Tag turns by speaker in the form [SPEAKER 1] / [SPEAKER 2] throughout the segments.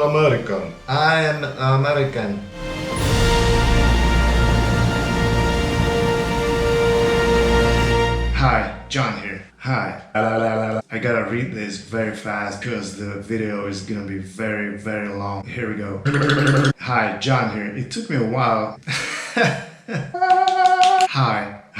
[SPEAKER 1] an American. I am American.
[SPEAKER 2] Hi, John here. Hi. I gotta read this very fast because the video is gonna be very long. Here we go. Hi, John here. It took me a while.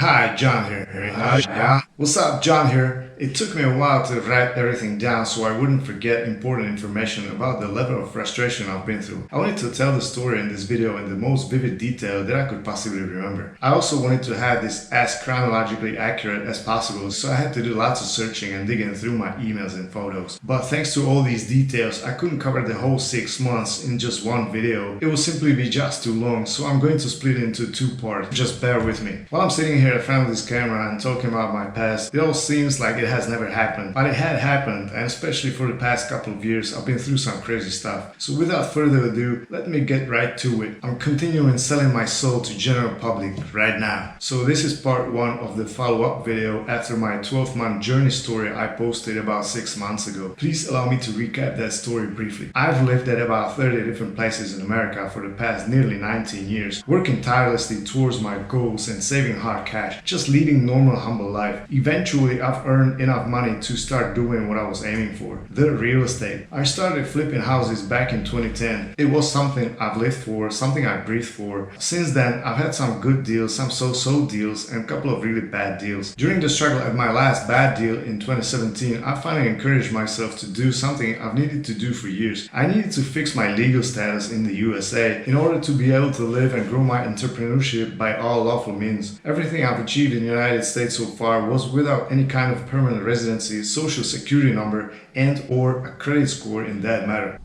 [SPEAKER 2] Hi, John here. Yeah? What's up, John here? It took me a while to write everything down so I wouldn't forget important information about the level of frustration I've been through. I wanted to tell the story in this video in the most vivid detail that I could possibly remember. I also wanted to have this as chronologically accurate as possible, so I had to do lots of searching and digging through my emails and photos. But thanks to all these details, I couldn't cover the whole 6 months in just one video. It would simply be just too long, so I'm going to split it into 2 parts. Just bear with me. While I'm sitting here in front of this camera and talking about my past, it all seems like it has never happened. But it had happened, and especially for the past couple of years, I've been through some crazy stuff. So without further ado, let me get right to it. I'm continuing selling my soul to general public right now. So this is part 1 of the follow-up video after my 12-month journey story I posted about 6 months ago. Please allow me to recap that story briefly. I've lived at about 30 different places in America for the past nearly 19 years, working tirelessly towards my goals and saving hard cash, just leading normal humble life. Eventually, I've earned enough money to start doing what I was aiming for, the real estate. I started flipping houses back in 2010. It was something I've lived for, something I breathed for. Since then, I've had some good deals, some so-so deals, and a couple of really bad deals. During the struggle at my last bad deal in 2017, I finally encouraged myself to do something I've needed to do for years. I needed to fix my legal status in the USA in order to be able to live and grow my entrepreneurship by all lawful means. Everything I've achieved in the United States so far was without any kind of permanent residency, social security number, and or a credit score in that matter.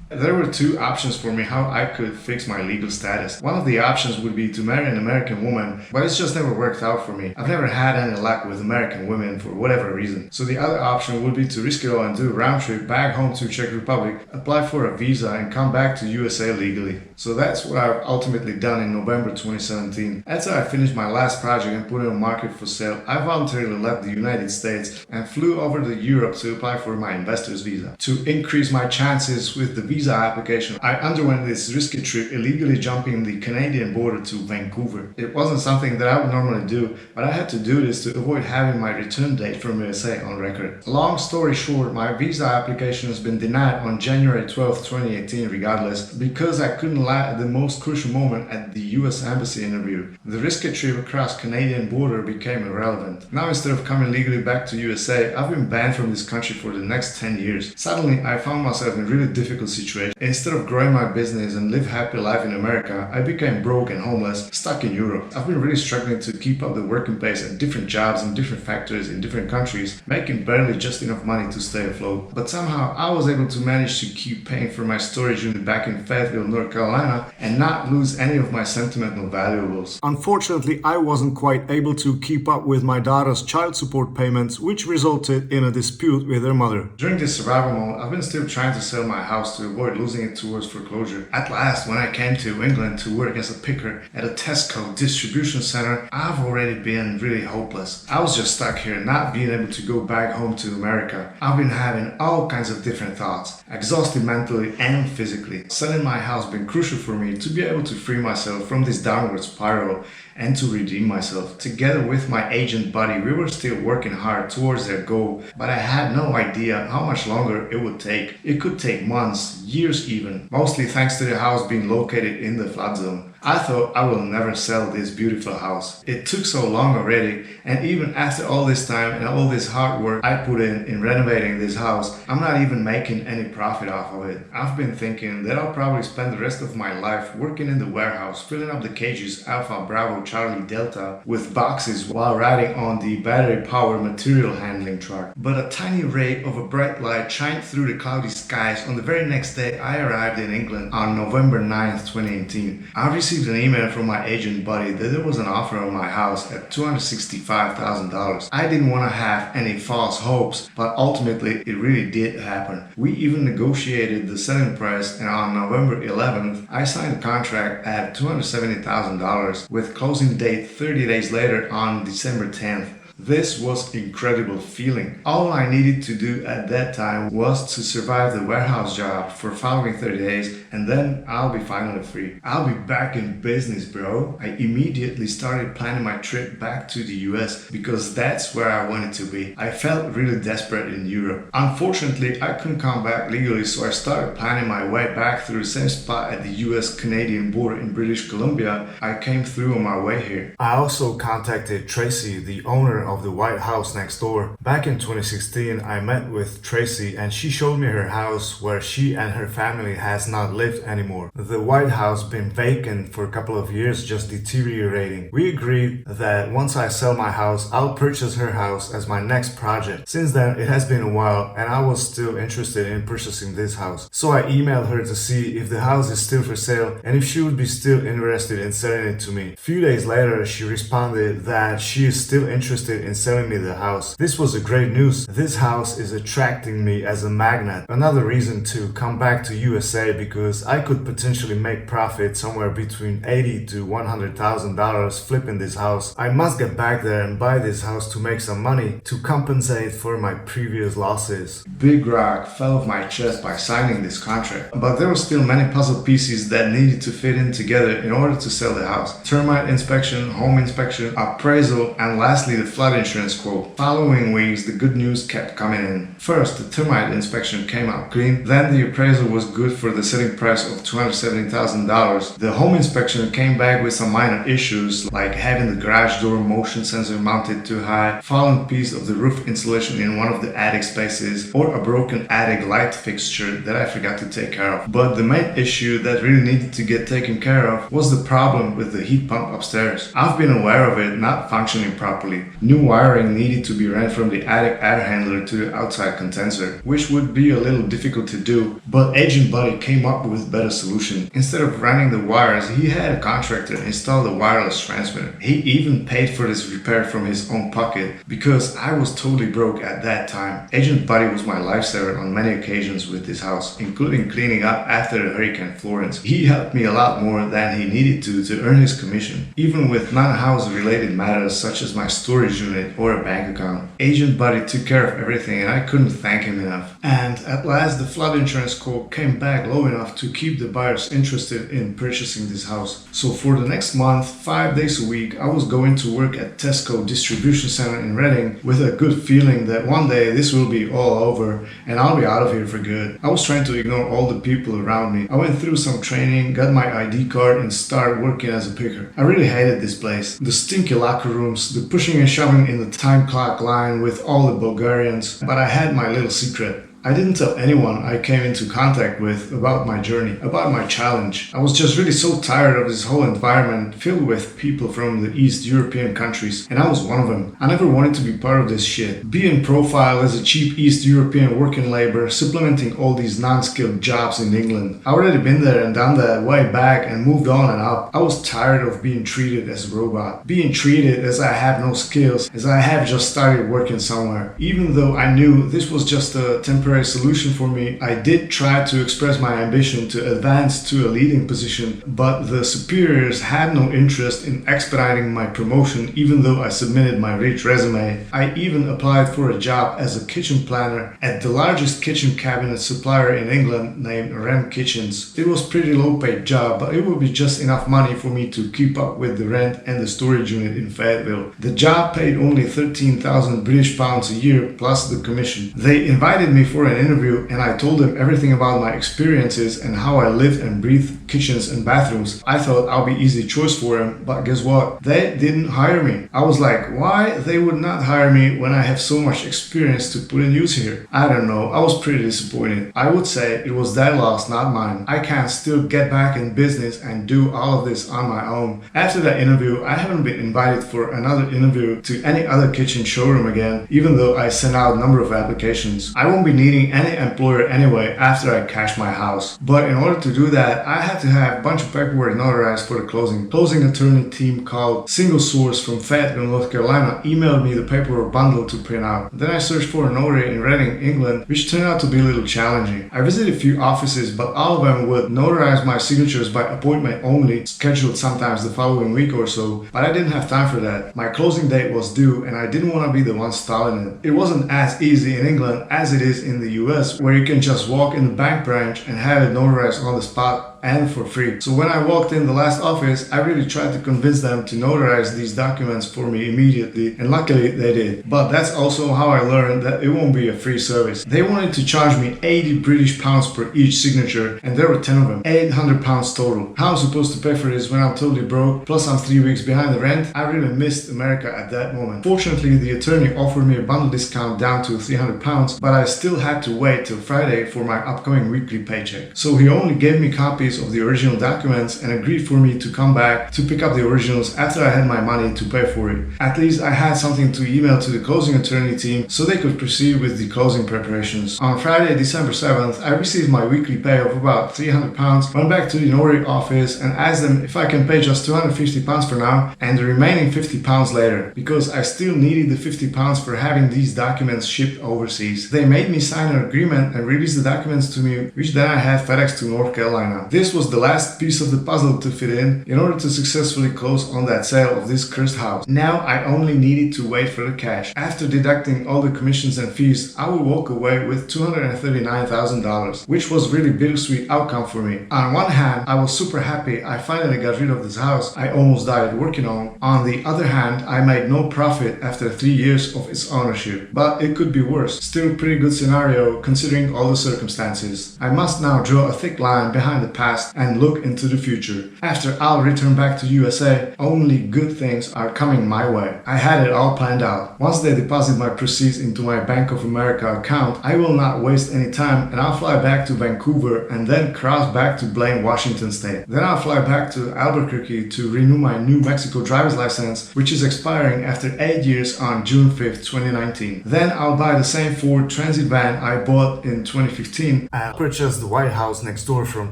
[SPEAKER 2] There were 2 options for me how I could fix my legal status. One of the options would be to marry an American woman, but it's just never worked out for me. I've never had any luck with American women for whatever reason. So the other option would be to risk it all and do a round trip back home to Czech Republic, apply for a visa, and come back to USA legally. So that's what I've ultimately done in November 2017. After I finished my last project and put it on market for sale, I voluntarily left the United States and flew over to Europe to apply for my investor's visa. To increase my chances with the visa application, I underwent this risky trip illegally jumping the Canadian border to Vancouver. It wasn't something that I would normally do, but I had to do this to avoid having my return date from USA on record. Long story short, my visa application has been denied on January 12, 2018 regardless, because I couldn't lie at the most crucial moment at the US Embassy interview. The risky trip across Canadian border became irrelevant. Now instead of coming legally back to USA, I've been banned from this country for the next 10 years. Suddenly, I found myself in a really difficult situation. Instead of growing my business and live happy life in America, I became broke and homeless, stuck in Europe. I've been really struggling to keep up the working pace at different jobs in different factories in different countries, making barely just enough money to stay afloat. But somehow I was able to manage to keep paying for my storage unit back in Fayetteville, North Carolina, and not lose any of my sentimental valuables. Unfortunately, I wasn't quite able to keep up with my daughter's child support payments, which resulted in a dispute with her mother. During this survival mode, I've been still trying to sell my house to avoid losing it towards foreclosure. At last, when I came to England to work as a picker at a Tesco distribution center, I've already been really hopeless. I was just stuck here, not being able to go back home to America. I've been having all kinds of different thoughts, exhausted mentally and physically. Selling my house been crucial for me to be able to free myself from this downward spiral and to redeem myself. Together with my agent buddy, we were still working hard towards their goal, but I had no idea how much longer it would take. It could take months, years even, mostly thanks to the house being located in the flood zone. I thought I will never sell this beautiful house. It took so long already, and even after all this time and all this hard work I put in renovating this house, I'm not even making any profit off of it. I've been thinking that I'll probably spend the rest of my life working in the warehouse, filling up the cages Alpha Bravo Charlie Delta with boxes while riding on the battery-powered material handling truck. But a tiny ray of a bright light shined through the cloudy skies on the very next day I arrived in England on November 9th, 2018. I received an email from my agent buddy that there was an offer on my house at $265,000. I didn't want to have any false hopes, but ultimately it really did happen. We even negotiated the selling price, and on November 11th, I signed a contract at $270,000 with closing date 30 days later on December 10th. This was incredible feeling. All I needed to do at that time was to survive the warehouse job for following 30 days, and then I'll be finally free. I'll be back in business, bro. I immediately started planning my trip back to the US because that's where I wanted to be. I felt really desperate in Europe. Unfortunately, I couldn't come back legally, so I started planning my way back through the same spot at the US-Canadian border in British Columbia I came through on my way here.
[SPEAKER 3] I also contacted Tracy, the owner of the White House next door. Back in 2016, I met with Tracy and she showed me her house where she and her family has not lived anymore. The White House been vacant for a couple of years, just deteriorating. We agreed that once I sell my house, I'll purchase her house as my next project. Since then, it has been a while and I was still interested in purchasing this house. So I emailed her to see if the house is still for sale and if she would be still interested in selling it to me. A few days later, she responded that she is still interested in selling me the house. This was a great news. This house is attracting me as a magnet. Another reason to come back to USA because I could potentially make profit somewhere between $80,000 to $100,000 flipping this house. I must get back there and buy this house to make some money to compensate for my previous losses.
[SPEAKER 2] Big rock fell off my chest by signing this contract, but there were still many puzzle pieces that needed to fit in together in order to sell the house. Termite inspection, home inspection, appraisal, and lastly the flood insurance quote. Following weeks, the good news kept coming in. First, the termite inspection came out clean, then the appraisal was good for the selling price of $270,000. The home inspection came back with some minor issues like having the garage door motion sensor mounted too high, fallen piece of the roof insulation in one of the attic spaces, or a broken attic light fixture that I forgot to take care of. But the main issue that really needed to get taken care of was the problem with the heat pump upstairs. I've been aware of it not functioning properly. New wiring needed to be ran from the attic air handler to the outside condenser, which would be a little difficult to do, but Agent Buddy came up with a better solution. Instead of running the wires, he had a contractor install the wireless transmitter. He even paid for this repair from his own pocket because I was totally broke at that time. Agent Buddy was my lifesaver on many occasions with this house, including cleaning up after the Hurricane Florence. He helped me a lot more than he needed to earn his commission, even with non-house related matters such as my storage unit or a bank account. Agent Buddy took care of everything and I couldn't thank him enough. And at last the flood insurance quote came back low enough to keep the buyers interested in purchasing this house. So for the next month, 5 days a week, I was going to work at Tesco distribution center in Reading with a good feeling that one day this will be all over and I'll be out of here for good. I was trying to ignore all the people around me. I went through some training, got my ID card and started working as a picker. I really hated this place. The stinky locker rooms, the pushing and shoving in the time clock line with all the Bulgarians. But I had my little secret. I didn't tell anyone I came into contact with about my journey, about my challenge. I was just really so tired of this whole environment filled with people from the East European countries, and I was one of them. I never wanted to be part of this shit. Being profiled as a cheap East European working labor, supplementing all these non-skilled jobs in England. I already been there and done that way back and moved on and up. I was tired of being treated as a robot, being treated as I have no skills, as I have just started working somewhere. Even though I knew this was just a temporary solution for me, I did try to express my ambition to advance to a leading position, but the superiors had no interest in expediting my promotion even though I submitted my rich resume. I even applied for a job as a kitchen planner at the largest kitchen cabinet supplier in England named Rem Kitchens. It was a pretty low paid job, but it would be just enough money for me to keep up with the rent and the storage unit in Fayetteville. The job paid only 13,000 British pounds a year plus the commission. They invited me for an interview and I told them everything about my experiences and how I live and breathe kitchens and bathrooms. I thought I'll be easy choice for them, but guess what? They didn't hire me. I was like, why they would not hire me when I have so much experience to put in use here? I don't know. I was pretty disappointed. I would say it was their loss, not mine. I can still get back in business and do all of this on my own. After that interview, I haven't been invited for another interview to any other kitchen showroom again, even though I sent out a number of applications. I won't be needing meeting any employer anyway after I cashed my house. But in order to do that, I had to have a bunch of paperwork notarized for the closing. Closing attorney team called Single Source from Fayetteville, North Carolina emailed me the paperwork bundle to print out. Then I searched for a notary in Reading, England, which turned out to be a little challenging. I visited a few offices, but all of them would notarize my signatures by appointment only, scheduled sometimes the following week or so, but I didn't have time for that. My closing date was due and I didn't want to be the one stalling it. It wasn't as easy in England as it is in the US, where you can just walk in the bank branch and have it notarized on the spot and for free. So when I walked in the last office, I really tried to convince them to notarize these documents for me immediately, and luckily they did. But that's also how I learned that it won't be a free service. They wanted to charge me 80 British pounds per each signature, and there were 10 of them, 800 pounds total. How I'm supposed to pay for this when I'm totally broke, plus I'm 3 weeks behind the rent? I really missed America at that moment. Fortunately, the attorney offered me a bundle discount down to 300 pounds, but I still had to wait till Friday for my upcoming weekly paycheck. So he only gave me copies of the original documents and agreed for me to come back to pick up the originals after I had my money to pay for it. At least I had something to email to the closing attorney team so they could proceed with the closing preparations. On Friday, December 7th, I received my weekly pay of about 300 pounds, went back to the notary office and asked them if I can pay just 250 pounds for now and the remaining 50 pounds later, because I still needed the 50 pounds for having these documents shipped overseas. They made me sign an agreement and release the documents to me, which then I had FedEx to North Carolina. This was the last piece of the puzzle to fit in order to successfully close on that sale of this cursed house. Now I only needed to wait for the cash. After deducting all the commissions and fees, I would walk away with $239,000, which was really bittersweet outcome for me. On one hand, I was super happy I finally got rid of this house I almost died working on. On the other hand, I made no profit after 3 years of its ownership. But it could be worse. Still pretty good scenario considering all the circumstances. I must now draw a thick line behind the past and look into the future. After I'll return back to USA, only good things are coming my way. I had it all planned out. Once they deposit my proceeds into my Bank of America account, I will not waste any time and I'll fly back to Vancouver and then cross back to Blaine, Washington State. Then I'll fly back to Albuquerque to renew my New Mexico driver's license, which is expiring after 8 years on June 5th, 2019. Then I'll buy the same Ford Transit van I bought in 2015
[SPEAKER 3] and purchase the White House next door from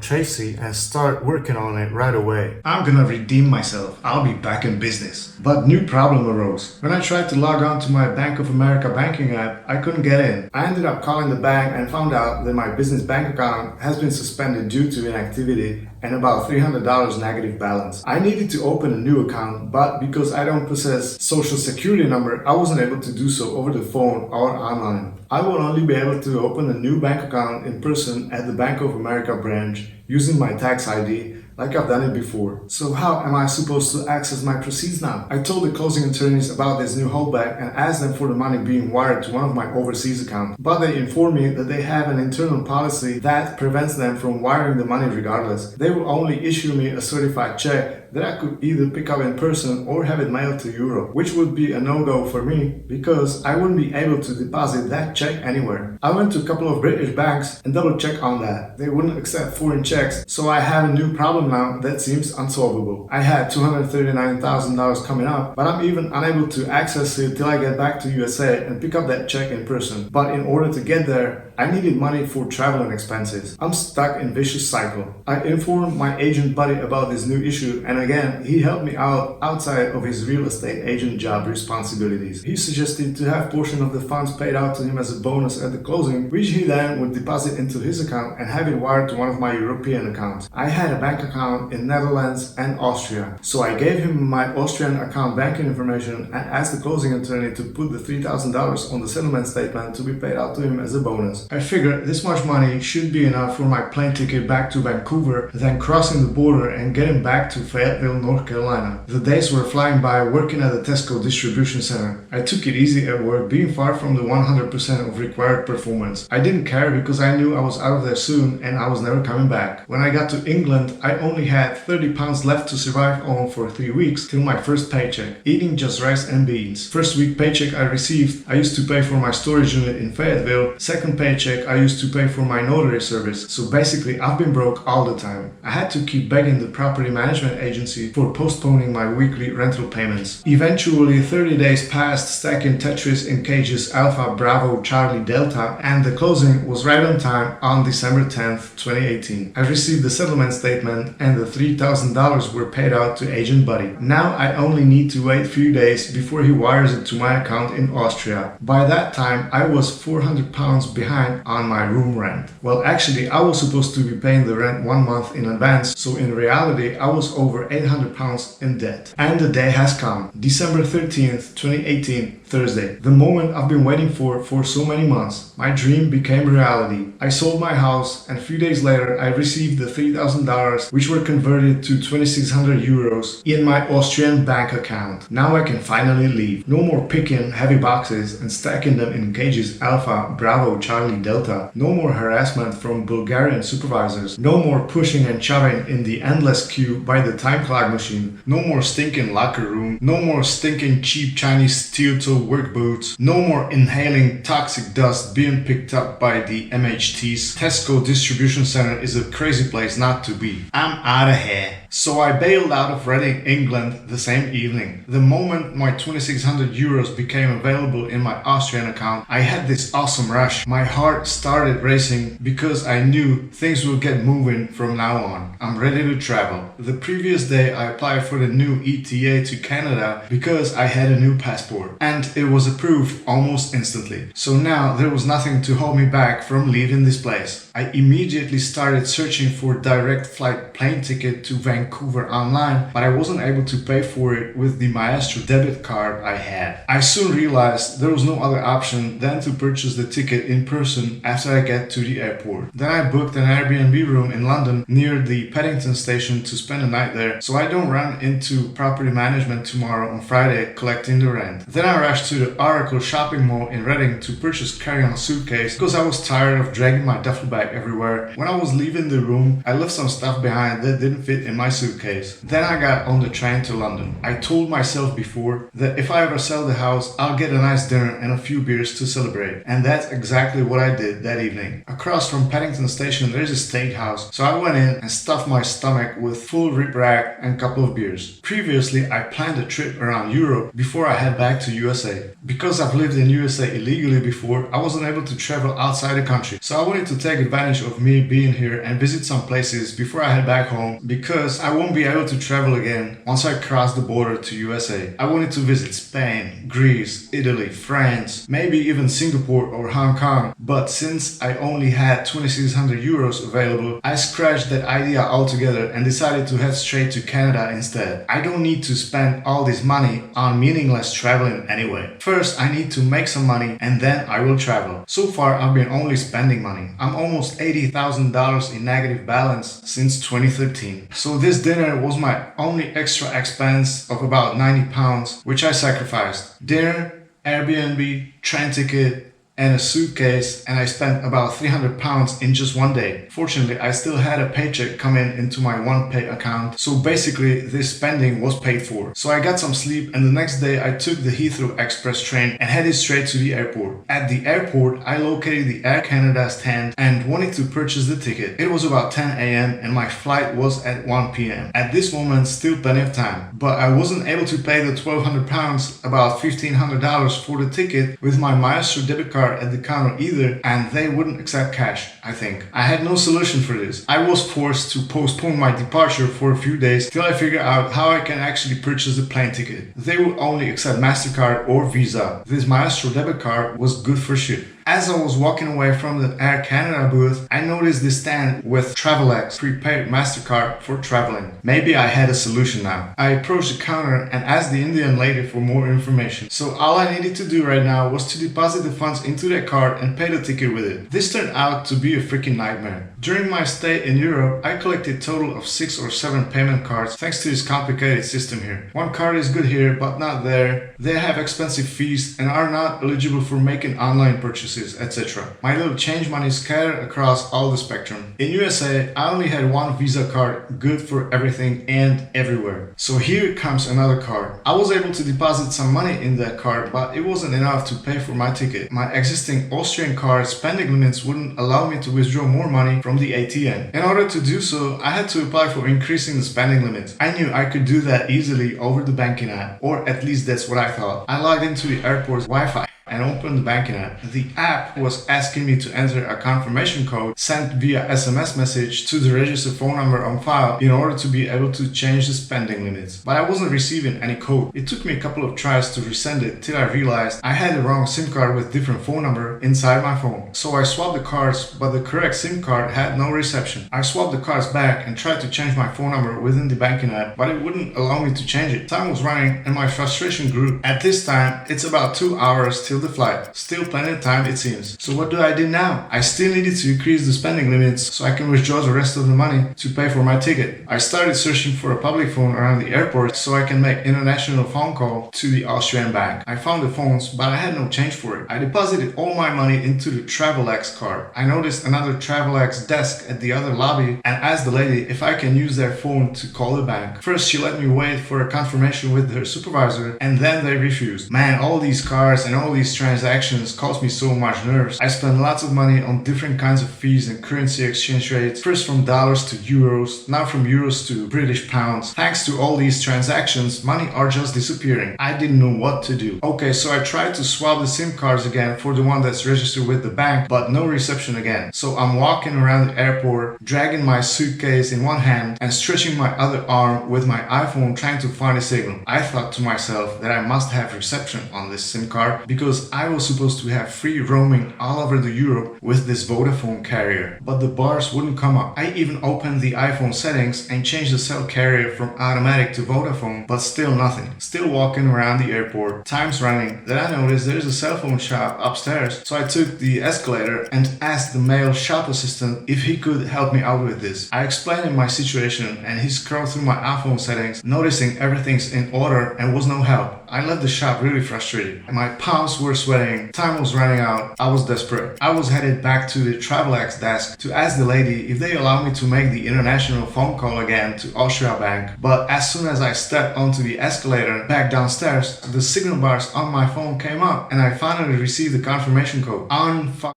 [SPEAKER 3] Tracy and start working on it right away.
[SPEAKER 2] I'm gonna redeem myself. I'll be back in business. But new problem arose. When I tried to log on to my Bank of America banking app, I couldn't get in. I ended up calling the bank and found out that my business bank account has been suspended due to inactivity and about $300 negative balance. I needed to open a new account, but because I don't possess social security number, I wasn't able to do so over the phone or online. I will only be able to open a new bank account in person at the Bank of America branch using my tax ID like I've done it before. So how am I supposed to access my proceeds now? I told the closing attorneys about this new holdback and asked them for the money being wired to one of my overseas accounts. But they informed me that they have an internal policy that prevents them from wiring the money regardless. They will only issue me a certified check that I could either pick up in person or have it mailed to Europe, which would be a no-go for me because I wouldn't be able to deposit that check anywhere. I went to a couple of British banks and double-checked on that. They wouldn't accept foreign checks, so I have a new problem now that seems unsolvable. I had $239,000 coming up, but I'm even unable to access it till I get back to USA and pick up that check in person. But in order to get there, I needed money for travel and expenses. I'm stuck in vicious cycle. I informed my agent buddy about this new issue, and again, he helped me out outside of his real estate agent job responsibilities. He suggested to have portion of the funds paid out to him as a bonus at the closing, which he then would deposit into his account and have it wired to one of my European accounts. I had a bank account in Netherlands and Austria, so I gave him my Austrian account banking information and asked the closing attorney to put the $3,000 on the settlement statement to be paid out to him as a bonus. I figured this much money should be enough for my plane ticket back to Vancouver, then crossing the border and getting back to Fayetteville, North Carolina. The days were flying by working at the Tesco distribution center. I took it easy at work, being far from the 100% of required performance. I didn't care because I knew I was out of there soon and I was never coming back. When I got to England, I only had 30 pounds left to survive on for 3 weeks till my first paycheck, eating just rice and beans. First week paycheck I received, I used to pay for my storage unit in Fayetteville. Second paycheck I used to pay for my notary service. So basically I've been broke all the time. I had to keep begging the property management agent agency for postponing my weekly rental payments. Eventually, 30 days passed stacking Tetris in cages Alpha, Bravo, Charlie, Delta, and the closing was right on time on December 10th, 2018. I received the settlement statement and the $3,000 were paid out to Agent Buddy. Now I only need to wait a few days before he wires it to my account in Austria. By that time, I was £400 behind on my room rent. Well, actually, I was supposed to be paying the rent 1 month in advance, so in reality, I was over £800 in debt. And the day has come. December 13th, 2018, Thursday. The moment I've been waiting for so many months. My dream became reality. I sold my house and a few days later I received the $3,000 which were converted to 2,600 euros in my Austrian bank account. Now I can finally leave. No more picking heavy boxes and stacking them in cages Alpha, Bravo, Charlie, Delta. No more harassment from Bulgarian supervisors. No more pushing and shoving in the endless queue by the time clock machine. No more stinking locker room. No more stinking cheap Chinese steel-toe work boots. No more inhaling toxic dust being picked up by the MHTs. Tesco distribution center is a crazy place not to be. I'm out of here. So I bailed out of Reading, England the same evening. The moment my 2,600 euros became available in my Austrian account, I had this awesome rush. My heart started racing because I knew things would get moving from now on. I'm ready to travel. The previous day I applied for the new ETA to Canada because I had a new passport and it was approved almost instantly. So now there was nothing to hold me back from leaving this place. I immediately started searching for direct flight plane ticket to Vancouver online, but I wasn't able to pay for it with the Maestro debit card I had. I soon realized there was no other option than to purchase the ticket in person after I get to the airport. Then I booked an Airbnb room in London near the Paddington station to spend a night there so I don't run into property management tomorrow on Friday collecting the rent. Then I rushed to the Oracle shopping mall in Reading to purchase carry-on suitcase because I was tired of dragging my duffel bag everywhere. When I was leaving the room, I left some stuff behind that didn't fit in my suitcase. Then I got on the train to London. I told myself before that if I ever sell the house, I'll get a nice dinner and a few beers to celebrate. And that's exactly what I did that evening. Across from Paddington Station, there's a steakhouse, so I went in and stuffed my stomach with full rib rack and a couple of beers. Previously, I planned a trip around Europe before I head back to USA. Because I've lived in USA illegally before, I wasn't able to travel outside the country. So I wanted to take advantage of me being here and visit some places before I head back home because I won't be able to travel again once I cross the border to USA. I wanted to visit Spain, Greece, Italy, France, maybe even Singapore or Hong Kong. But since I only had 2,600 euros available, I scratched that idea altogether and decided to head straight to Canada instead. I don't need to spend all this money on meaningless traveling anyway. First, I need to make some money and then I will travel. So far, I've been only spending money. I'm almost $80,000 in negative balance since 2013. So this dinner was my only extra expense of about £90, which I sacrificed. Dinner, Airbnb, train ticket, and a suitcase, and I spent about £300 in just one day. Fortunately, I still had a paycheck coming into my OnePay account, so basically this spending was paid for. So I got some sleep, and the next day I took the Heathrow Express train and headed straight to the airport. At the airport, I located the Air Canada stand and wanted to purchase the ticket. It was about 10 a.m. and my flight was at 1 p.m. At this moment, still plenty of time, but I wasn't able to pay the £1,200, about $1,500 for the ticket with my Maestro debit card at the counter either, and they wouldn't accept cash, I think. I had no solution for this. I was forced to postpone my departure for a few days till I figure out how I can actually purchase the plane ticket. They would only accept MasterCard or Visa. This Maestro debit card was good for shit. As I was walking away from the Air Canada booth, I noticed this stand with Travelex prepaid MasterCard for traveling. Maybe I had a solution now. I approached the counter and asked the Indian lady for more information. So all I needed to do right now was to deposit the funds into their card and pay the ticket with it. This turned out to be a freaking nightmare. During my stay in Europe, I collected a total of 6 or 7 payment cards thanks to this complicated system here. One card is good here but not there. They have expensive fees and are not eligible for making online purchases, etc. My little change money is scattered across all the spectrum. In USA, I only had one Visa card, good for everything and everywhere. So here comes another card. I was able to deposit some money in that card, but it wasn't enough to pay for my ticket. My existing Austrian card spending limits wouldn't allow me to withdraw more money from the ATM. In order to do so, I had to apply for increasing the spending limit. I knew I could do that easily over the banking app, or at least that's what I thought. I logged into the airport's Wi-Fi and opened the banking app. The app was asking me to enter a confirmation code sent via SMS message to the registered phone number on file in order to be able to change the spending limits. But I wasn't receiving any code. It took me a couple of tries to resend it till I realized I had the wrong SIM card with different phone number inside my phone. So I swapped the cards, but the correct SIM card had no reception. I swapped the cards back and tried to change my phone number within the banking app, but it wouldn't allow me to change it. Time was running and my frustration grew. At this time, it's about 2 hours till the flight. Still plenty of time it seems. So what do I do now? I still needed to increase the spending limits so I can withdraw the rest of the money to pay for my ticket. I started searching for a public phone around the airport so I can make international phone call to the Austrian bank. I found the phones, but I had no change for it. I deposited all my money into the Travelex card. I noticed another Travelex desk at the other lobby and asked the lady if I can use their phone to call the bank. First she let me wait for a confirmation with her supervisor and then they refused. Man, all these cards and all these transactions caused me so much nerves. I spent lots of money on different kinds of fees and currency exchange rates, first from dollars to euros, now from euros to British pounds. Thanks to all these transactions, money are just disappearing. I didn't know what to do. Okay, so I tried to swap the SIM cards again for the one that's registered with the bank, but no reception again. So I'm walking around the airport, dragging my suitcase in one hand and stretching my other arm with my iPhone trying to find a signal. I thought to myself that I must have reception on this SIM card because I was supposed to have free roaming all over the Europe with this Vodafone carrier. But the bars wouldn't come up. I even opened the iPhone settings and changed the cell carrier from automatic to Vodafone, but still nothing. Still walking around the airport, time's running. Then I noticed there's a cell phone shop upstairs. So I took the escalator and asked the male shop assistant if he could help me out with this. I explained him my situation and he scrolled through my iPhone settings, noticing everything's in order and was no help. I left the shop really frustrated. My palms were sweating, time was running out, I was desperate. I was headed back to the Travelex desk to ask the lady if they allow me to make the international phone call again to Austria Bank. But as soon as I stepped onto the escalator back downstairs, the signal bars on my phone came up and I finally received the confirmation code.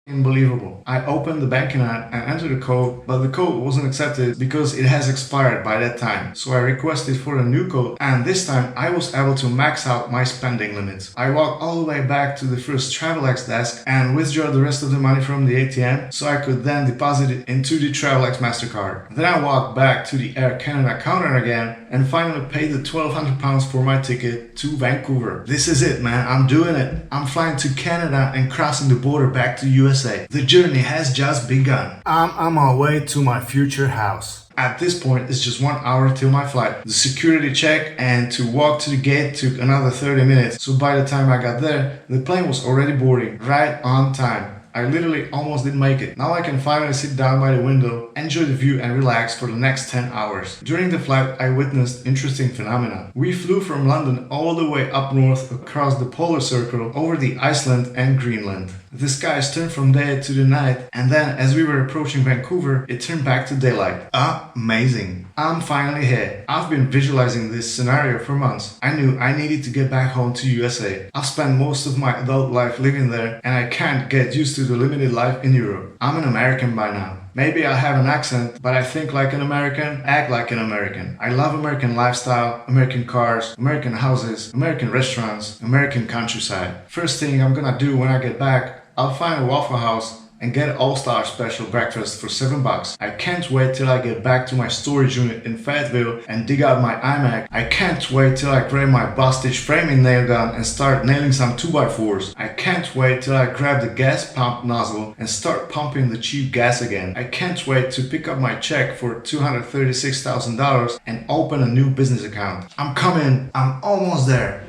[SPEAKER 2] Unbelievable. I opened the banking app and entered the code, but the code wasn't accepted because it has expired by that time. So I requested for a new code and this time I was able to max out my spending limits. I walked all the way back to the first Travelex desk and withdrew the rest of the money from the ATM so I could then deposit it into the Travelex MasterCard. Then I walked back to the Air Canada counter again and finally paid the £1,200 for my ticket to Vancouver. This is it, man. I'm doing it. I'm flying to Canada and crossing the border back to USA. The journey has just begun.
[SPEAKER 3] I'm on my way to my future house.
[SPEAKER 2] At this point, it's just 1 hour till my flight. The security check and to walk to the gate took another 30 minutes. So by the time I got there, the plane was already boarding, right on time. I literally almost didn't make it. Now I can finally sit down by the window, enjoy the view and relax for the next 10 hours. During the flight, I witnessed interesting phenomena. We flew from London all the way up north across the polar circle over the Iceland and Greenland. The skies turned from day to the night and then as we were approaching Vancouver, it turned back to daylight. Amazing. I'm finally here. I've been visualizing this scenario for months. I knew I needed to get back home to USA. I've spent most of my adult life living there and I can't get used to the limited life in Europe. I'm an American by now. Maybe I have an accent, but I think like an American, act like an American. I love American lifestyle, American cars, American houses, American restaurants, American countryside. First thing I'm gonna do when I get back, I'll find a Waffle House and get an all-star special breakfast for $7. I can't wait till I get back to my storage unit in Fayetteville and dig out my iMac. I can't wait till I grab my Bostitch framing nail gun and start nailing some 2x4s. I can't wait till I grab the gas pump nozzle and start pumping the cheap gas again. I can't wait to pick up my check for $236,000 and open a new business account. I'm coming. I'm almost there.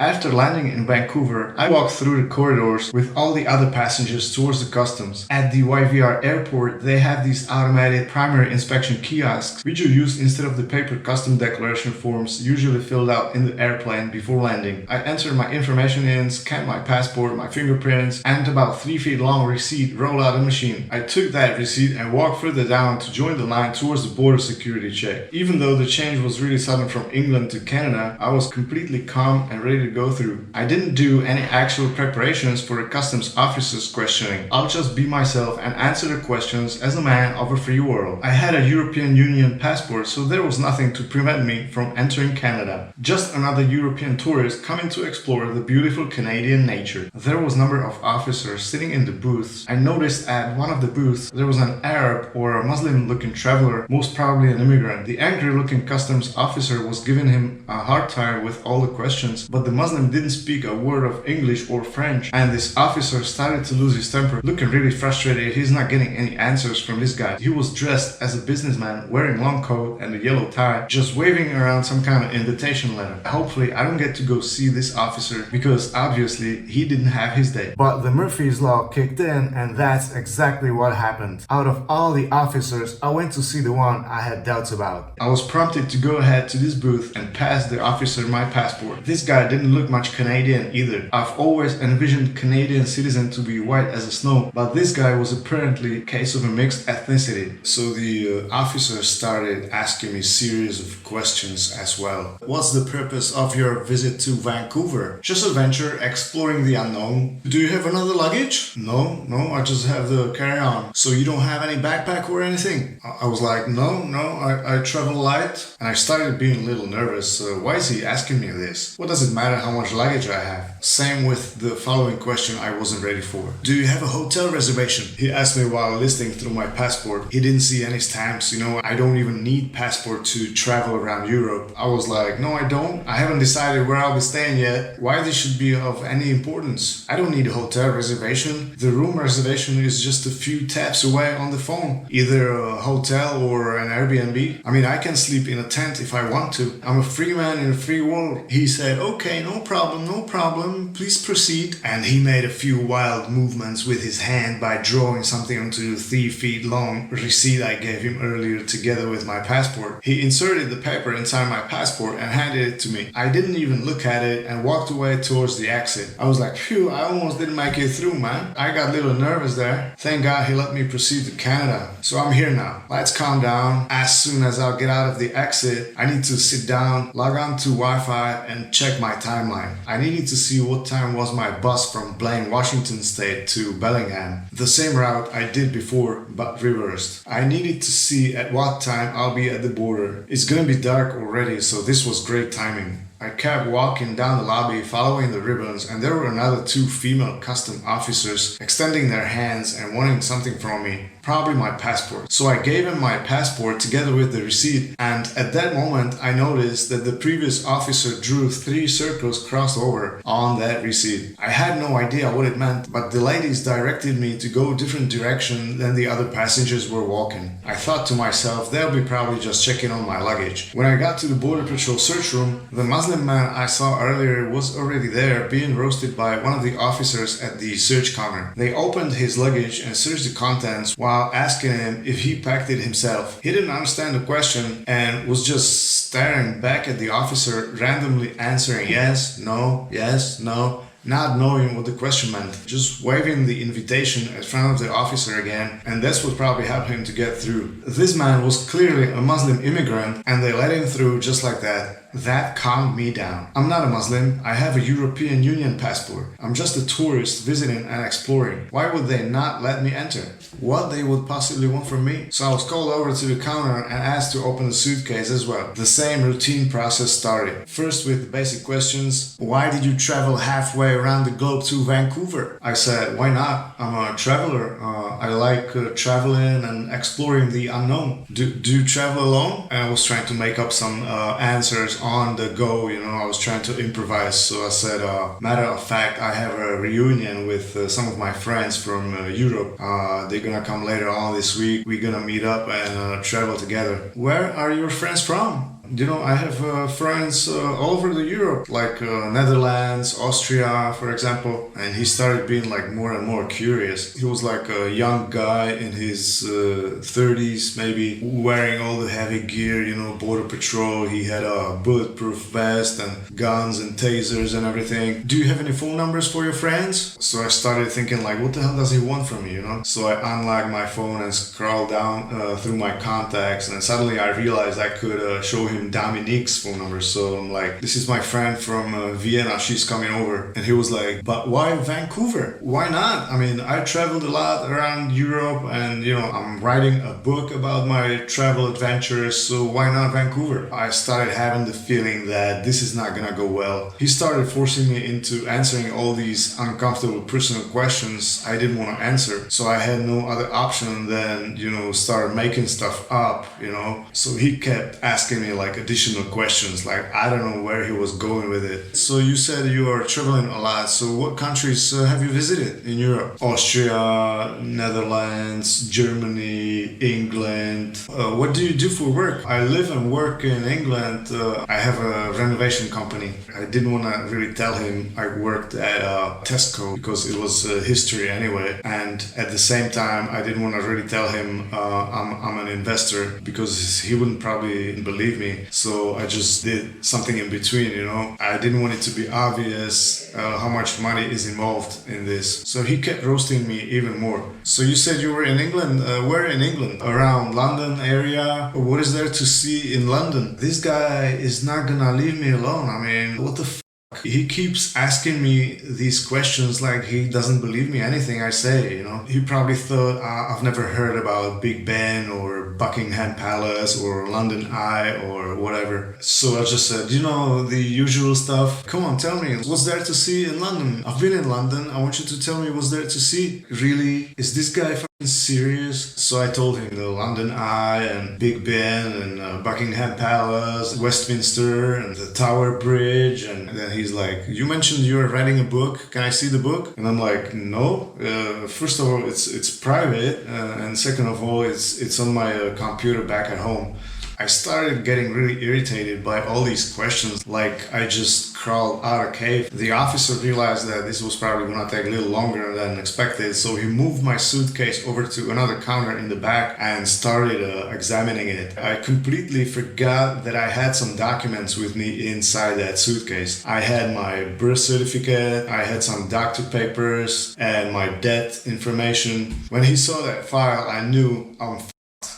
[SPEAKER 2] After landing in Vancouver, I walked through the corridors with all the other passengers towards the customs. At the YVR airport, they have these automated primary inspection kiosks, which you use instead of the paper custom declaration forms usually filled out in the airplane before landing. I entered my information in, scanned my passport, my fingerprints, and about 3 feet long receipt rolled out of the machine. I took that receipt and walked further down to join the line towards the border security check. Even though the change was really sudden from England to Canada, I was completely calm and ready to to go through. I didn't do any actual preparations for a customs officer's questioning. I'll just be myself and answer the questions as a man of a free world. I had a European Union passport, so there was nothing to prevent me from entering Canada. Just another European tourist coming to explore the beautiful Canadian nature. There was a number of officers sitting in the booths. I noticed at one of the booths there was an Arab or a Muslim-looking traveler, most probably an immigrant. The angry-looking customs officer was giving him a hard time with all the questions, but the Muslim didn't speak a word of English or French, and this officer started to lose his temper, looking really frustrated. He's not getting any answers from this guy. He was dressed as a businessman, wearing long coat and a yellow tie, just waving around some kind of invitation letter. Hopefully I don't get to go see this officer because obviously he didn't have his day.
[SPEAKER 3] But the Murphy's Law kicked in, and that's exactly what happened. Out of all the officers, I went to see the one I had doubts about.
[SPEAKER 2] I was prompted to go ahead to this booth and pass the officer my passport. This guy didn't look much Canadian either. I've always envisioned Canadian citizen to be white as a snow, but this guy was apparently a case of a mixed ethnicity. So the officer started asking me series of questions as well. What's the purpose of your visit to Vancouver? Just a venture exploring the unknown. Do you have another luggage? No, I just have the carry-on. So you don't have any backpack or anything? I was like, no, I travel light. And I started being a little nervous. Why is he asking me this? What does it matter how much luggage I have? Same with the following question I wasn't ready for. Do you have a hotel reservation? He asked me while listing through my passport. He didn't see any stamps. I don't even need passport to travel around Europe. I was like, no, I don't. I haven't decided where I'll be staying yet. Why this should be of any importance? I don't need a hotel reservation. The room reservation is just a few taps away on the phone. Either a hotel or an Airbnb. I mean, I can sleep in a tent if I want to. I'm a free man in a free world. He said, okay, no problem. Please proceed. And he made a few wild movements with his hand by drawing something onto the 3 feet long receipt I gave him earlier together with my passport. He inserted the paper inside my passport and handed it to me. I didn't even look at it and walked away towards the exit. I was like, phew, I almost didn't make it through, man. I got a little nervous there. Thank God he let me proceed to Canada. So I'm here now. Let's calm down. As soon as I'll get out of the exit, I need to sit down, log on to Wi-Fi and check my timeline. I needed to see what time was my bus from Blaine, Washington State to Bellingham. The same route I did before, but reversed. I needed to see at what time I'll be at the border. It's gonna be dark already, so this was great timing. I kept walking down the lobby following the ribbons, and there were another 2 female custom officers extending their hands and wanting something from me. Probably my passport. So I gave him my passport together with the receipt, and at that moment I noticed that the previous officer drew 3 circles crossed over on that receipt. I had no idea what it meant, but the ladies directed me to go a different direction than the other passengers were walking. I thought to myself, they'll be probably just checking on my luggage. When I got to the Border Patrol search room, the Muslim man I saw earlier was already there, being roasted by one of the officers at the search counter. They opened his luggage and searched the contents while asking him if he packed it himself. He didn't understand the question and was just staring back at the officer, randomly answering yes, no, not knowing what the question meant, just waving the invitation in front of the officer again, and that's what probably helped him to get through. This man was clearly a Muslim immigrant, and they let him through just like that. That calmed me down. I'm not a Muslim. I have a European Union passport. I'm just a tourist visiting and exploring. Why would they not let me enter? What they would possibly want from me? So I was called over to the counter and asked to open the suitcase as well. The same routine process started. First with the basic questions. Why did you travel halfway around the globe to Vancouver? I said, why not? I'm a traveler. I like traveling and exploring the unknown. Do you travel alone? And I was trying to make up some answers on the go, I was trying to improvise. So I said, matter of fact, I have a reunion with some of my friends from Europe. They're gonna come later on this week. We're gonna meet up and travel together. Where are your friends from? I have friends all over the Europe, like Netherlands, Austria, for example. And he started being like more and more curious. He was like a young guy in his 30s, maybe, wearing all the heavy gear, Border Patrol. He had a bulletproof vest and guns and tasers and everything. Do you have any phone numbers for your friends? So I started thinking like, what the hell does he want from me, So I unlocked my phone and scrolled down through my contacts, and suddenly I realized I could show him him Dominique's phone number. So I'm like, this is my friend from Vienna. She's coming over. And he was like, but why Vancouver? Why not? I mean, I traveled a lot around Europe and, I'm writing a book about my travel adventures. So why not Vancouver? I started having the feeling that this is not gonna go well. He started forcing me into answering all these uncomfortable personal questions I didn't want to answer. So I had no other option than, start making stuff up, So he kept asking me like additional questions, like I don't know where he was going with it. So you said you are traveling a lot. So what countries have you visited in Europe? Austria, Netherlands, Germany, England. What do you do for work? I live and work in England. I have a renovation company. I didn't want to really tell him I worked at Tesco because it was history anyway. And at the same time, I didn't want to really tell him I'm an investor because he wouldn't probably believe me. So I just did something in between, I didn't want it to be obvious how much money is involved in this. So he kept roasting me even more. So you said you were in England. Where in England? Around London area? What is there to see in London? This guy is not gonna leave me alone. I mean, what the he keeps asking me these questions like he doesn't believe me anything I say, He probably thought I've never heard about Big Ben or Buckingham Palace or London Eye or whatever. So I just said, the usual stuff. Come on, tell me, what's there to see in London? I've been in London. I want you to tell me what's there to see. Really? Is this guy serious? So I told him the London Eye and Big Ben and Buckingham Palace, Westminster and the Tower Bridge. And then he's like, you mentioned you're writing a book. Can I see the book? And I'm like, no. First of all, it's private. And second of all, it's on my computer back at home. I started getting really irritated by all these questions, like I just crawled out of cave. The officer realized that this was probably gonna take a little longer than expected, so he moved my suitcase over to another counter in the back and started examining it. I completely forgot that I had some documents with me inside that suitcase. I had my birth certificate, I had some doctor papers, and my debt information. When he saw that file, I knew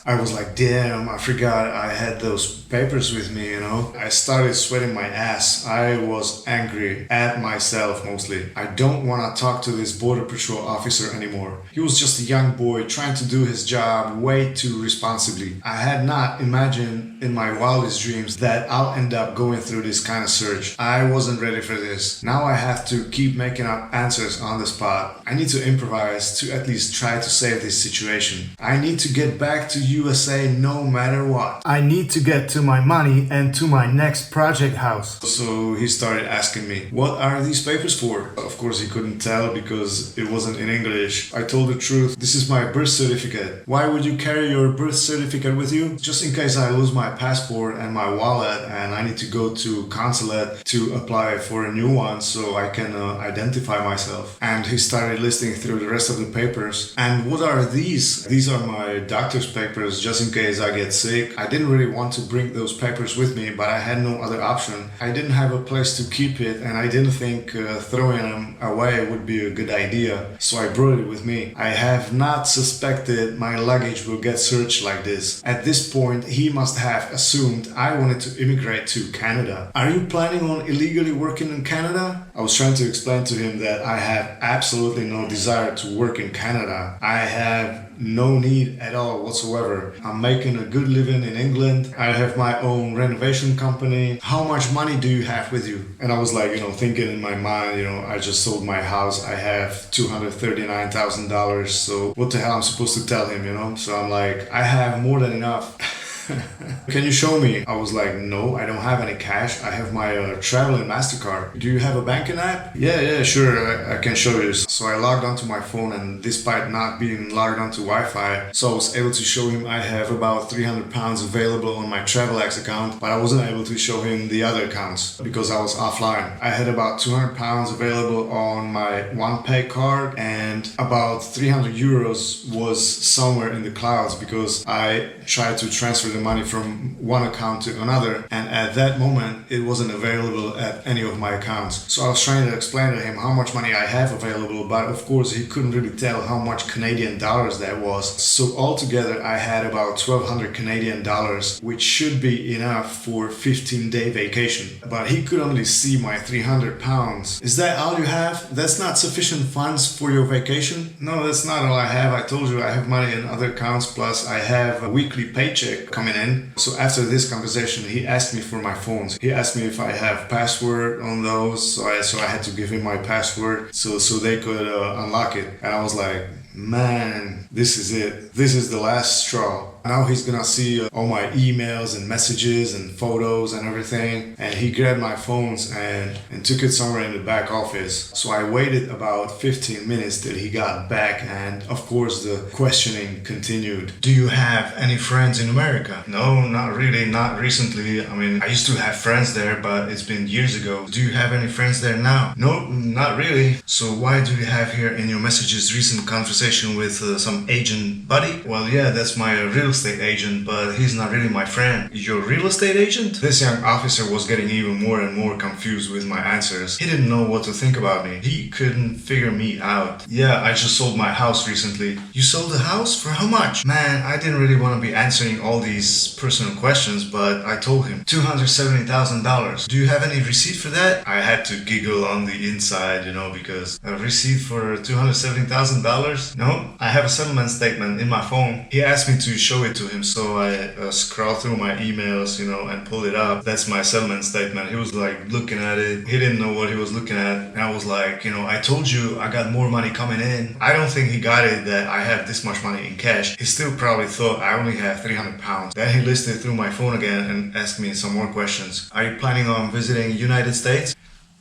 [SPEAKER 2] I was like, damn, I forgot I had those papers with me, I started sweating my ass. I was angry at myself mostly. I don't want to talk to this border patrol officer anymore. He was just a young boy trying to do his job way too responsibly. I had not imagined in my wildest dreams that I'll end up going through this kind of search. I wasn't ready for this. Now I have to keep making up answers on the spot. I need to improvise to at least try to save this situation. I need to get back to USA no matter what.
[SPEAKER 3] I need to get to my money and to my next project house.
[SPEAKER 2] So he started asking me, what are these papers for? Of course he couldn't tell because it wasn't in English. I told the truth. This is my birth certificate. Why would you carry your birth certificate with you? Just in case I lose my passport and my wallet and I need to go to consulate to apply for a new one so I can identify myself. And he started listing through the rest of the papers. And what are these? These are my doctor's papers just in case I get sick. I didn't really want to bring those papers with me, but I had no other option. I didn't have a place to keep it and I didn't think throwing them away would be a good idea. So I brought it with me. I have not suspected my luggage will get searched like this. At this point, he must have assumed I wanted to immigrate to Canada. Are you planning on illegally working in Canada? I was trying to explain to him that I have absolutely no desire to work in Canada. I have no need at all whatsoever. I'm making a good living in England. I have my own renovation company. How much money do you have with you? And I was like, thinking in my mind, I just sold my house. I have $239,000. So what the hell I'm supposed to tell him, So I'm like, I have more than enough. Can you show me? I was like, no, I don't have any cash. I have my traveling MasterCard. Do you have a banking app? Yeah, sure, I can show you. So I logged onto my phone and despite not being logged onto Wi-Fi, so I was able to show him I have about 300 pounds available on my TravelX account, but I wasn't able to show him the other accounts because I was offline. I had about 200 pounds available on my OnePay card and about 300 euros was somewhere in the clouds because I tried to transfer transfer the money from one account to another, and at that moment it wasn't available at any of my accounts. So I was trying to explain to him how much money I have available, but of course he couldn't really tell how much Canadian dollars that was. So altogether I had about 1,200 Canadian dollars, which should be enough for 15-day vacation. But he could only see my 300 pounds. Is that all you have? That's not sufficient funds for your vacation? No, that's not all I have. I told you I have money in other accounts, plus I have a weekly paycheck coming in. So after this conversation, he asked me for my phones. He asked me if I have password on those, so I had to give him my password so they could unlock it. And I was like, man, this is it. This is the last straw. Now he's gonna see all my emails and messages and photos and everything. And he grabbed my phones and took it somewhere in the back office. So I waited about 15 minutes till he got back, and of course the questioning continued.
[SPEAKER 3] Do you have any friends in America? No, not really, not recently. I mean, I used to have friends there, but it's been years ago. Do you have any friends there now? No, not really. So why do you have here in your messages recent conversation with some agent buddy? Well, yeah, that's my real estate agent, but he's not really my friend. Your real estate agent? This young officer was getting even more and more confused with my answers. He didn't know what to think about me. He couldn't figure me out. Yeah, I just sold my house recently. You sold the house? For how much? Man, I didn't really want to be answering all these personal questions, but I told him $270,000. Do you have any receipt for that? I had to giggle on the inside, because a receipt for $270,000? No, I have a settlement statement in my phone. He asked me to show it to him, so I scrolled through my emails, and pulled it up. That's my settlement statement. He was like looking at it. He didn't know what he was looking at. And I was like, I told you I got more money coming in. I don't think he got it that I have this much money in cash. He still probably thought I only have 300 pounds. Then he listed through my phone again and asked me some more questions. Are you planning on visiting United States?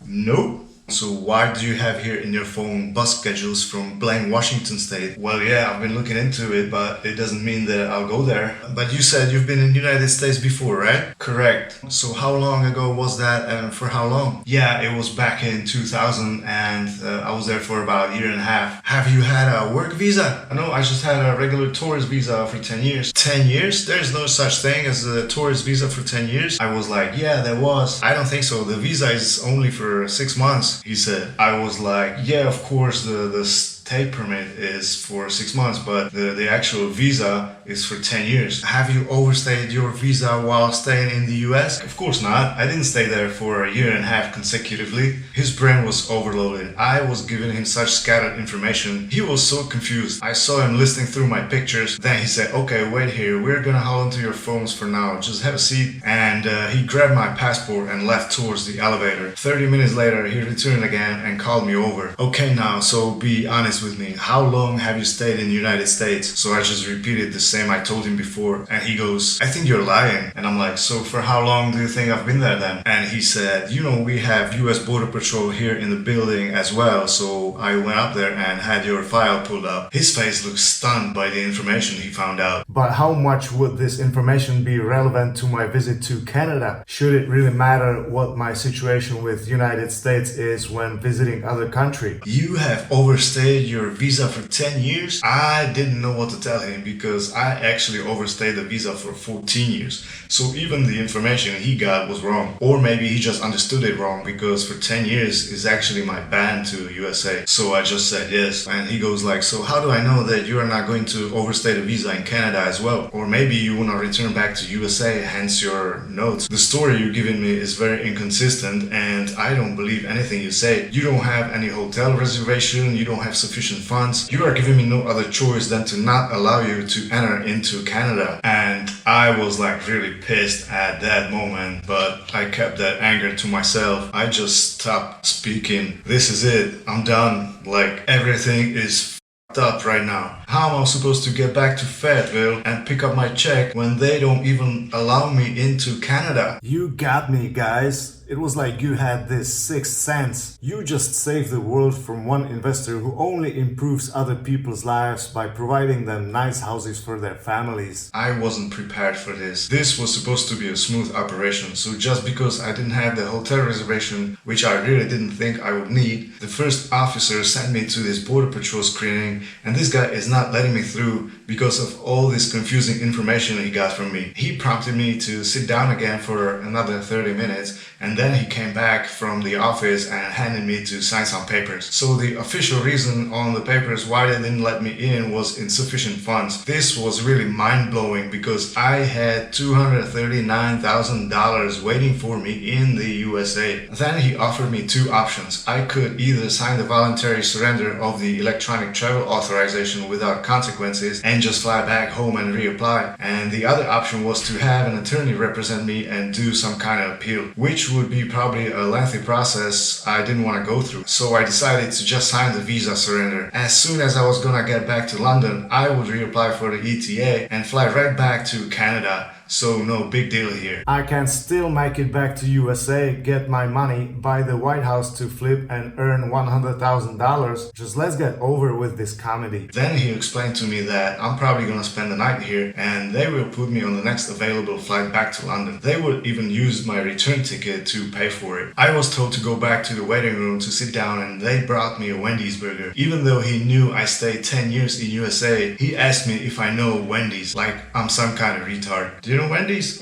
[SPEAKER 3] Nope. So why do you have here in your phone bus schedules from blank Washington State? Well, yeah, I've been looking into it, but it doesn't mean that I'll go there. But you said you've been in the United States before, right? Correct. So how long ago was that, and for how long? Yeah, it was back in 2000, and I was there for about a year and a half. Have you had a work visa? No, I just had a regular tourist visa for 10 years. 10 years? There's no such thing as a tourist visa for 10 years. I was like, yeah, there was. I don't think so. The visa is only for 6 months. He said. I was like, yeah, of course the stay permit is for 6 months, but the actual visa is for 10 years. Have you overstayed your visa while staying in the US? Of course not. I didn't stay there for a year and a half consecutively. His brain was overloaded. I was giving him such scattered information. He was so confused. I saw him listening through my pictures. Then he said, okay, wait here. We're gonna hold onto your phones for now. Just have a seat. And he grabbed my passport and left towards the elevator. 30 minutes later, he returned again and called me over. Okay, now, so be honest with me. How long have you stayed in the United States? So I just repeated the same I told him before, and he goes, I think you're lying. And I'm like, so for how long do you think I've been there then? And he said, we have US Border Patrol here in the building as well, so I went up there and had your file pulled up. His face looked stunned by the information he found out.
[SPEAKER 4] But how much would this information be relevant to my visit to Canada? Should it really matter what my situation with United States is when visiting other country?
[SPEAKER 3] You have overstayed your visa for 10 years? I didn't know what to tell him because I actually overstayed the visa for 14 years. So even the information he got was wrong. Or maybe he just understood it wrong because for 10 years is actually my ban to USA. So I just said yes. And he goes like, so how do I know that you are not going to overstay the visa in Canada as well? Or maybe you want to return back to USA, hence your notes. The story you're giving me is very inconsistent and I don't believe anything you say. You don't have any hotel reservation, you don't have sufficient funds. You are giving me no other choice than to not allow you to enter into Canada. And I was like really pissed at that moment, but I kept that anger to myself. I just stopped speaking. This is it. I'm done. Like everything is up right now. How am I supposed to get back to Fayetteville and pick up my check when they don't even allow me into Canada?
[SPEAKER 4] You got me, guys.
[SPEAKER 3] It was like you had this sixth sense. You just saved the world from one investor who only improves other people's lives by providing them nice houses for their families.
[SPEAKER 2] I wasn't prepared for this. This was supposed to be a smooth operation, so just because I didn't have the hotel reservation, which I really didn't think I would need, the first officer sent me to this border patrol screening, and this guy is not letting me through because of all this confusing information he got from me. He prompted me to sit down again for another 30 minutes, and then he came back from the office and handed me to sign some papers. So the official reason on the papers why they didn't let me in was insufficient funds. This was really mind-blowing because I had $239,000 waiting for me in the USA. Then he offered me two options. I could either sign the voluntary surrender of the electronic travel authorization without consequences and just fly back home and reapply, and the other option was to have an attorney represent me and do some kind of appeal, which would be probably a lengthy process I didn't want to go through. So I decided to just sign the visa surrender. As soon as I was gonna get back to London, I would reapply for the ETA and fly right back to Canada. So no big deal here.
[SPEAKER 3] I can still make it back to USA, get my money, buy the White House to flip and earn $100,000. Just let's get over with this comedy.
[SPEAKER 2] Then he explained to me that I'm probably gonna spend the night here and they will put me on the next available flight back to London. They would even use my return ticket to pay for it. I was told to go back to the waiting room to sit down and they brought me a Wendy's burger. Even though he knew I stayed 10 years in USA, he asked me if I know Wendy's, like I'm some kind of retard. Do you know Wendy's?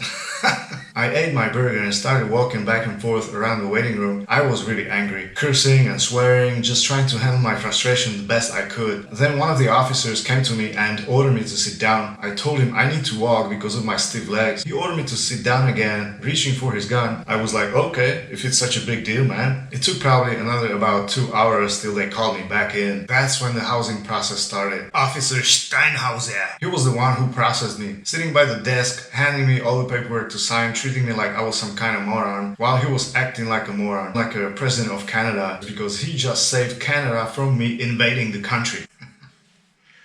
[SPEAKER 2] I ate my burger and started walking back and forth around the waiting room. I was really angry, cursing and swearing, just trying to handle my frustration the best I could. Then one of the officers came to me and ordered me to sit down. I told him I need to walk because of my stiff legs. He ordered me to sit down again, reaching for his gun. I was like, okay, if it's such a big deal, man. It took probably another about 2 hours till they called me back in. That's when the housing process started. Officer Steinhauser. He was the one who processed me, sitting by the desk, handing me all the paperwork to sign, treating me like I was some kind of moron, while he was acting like a moron, like a president of Canada, because he just saved Canada from me invading the country.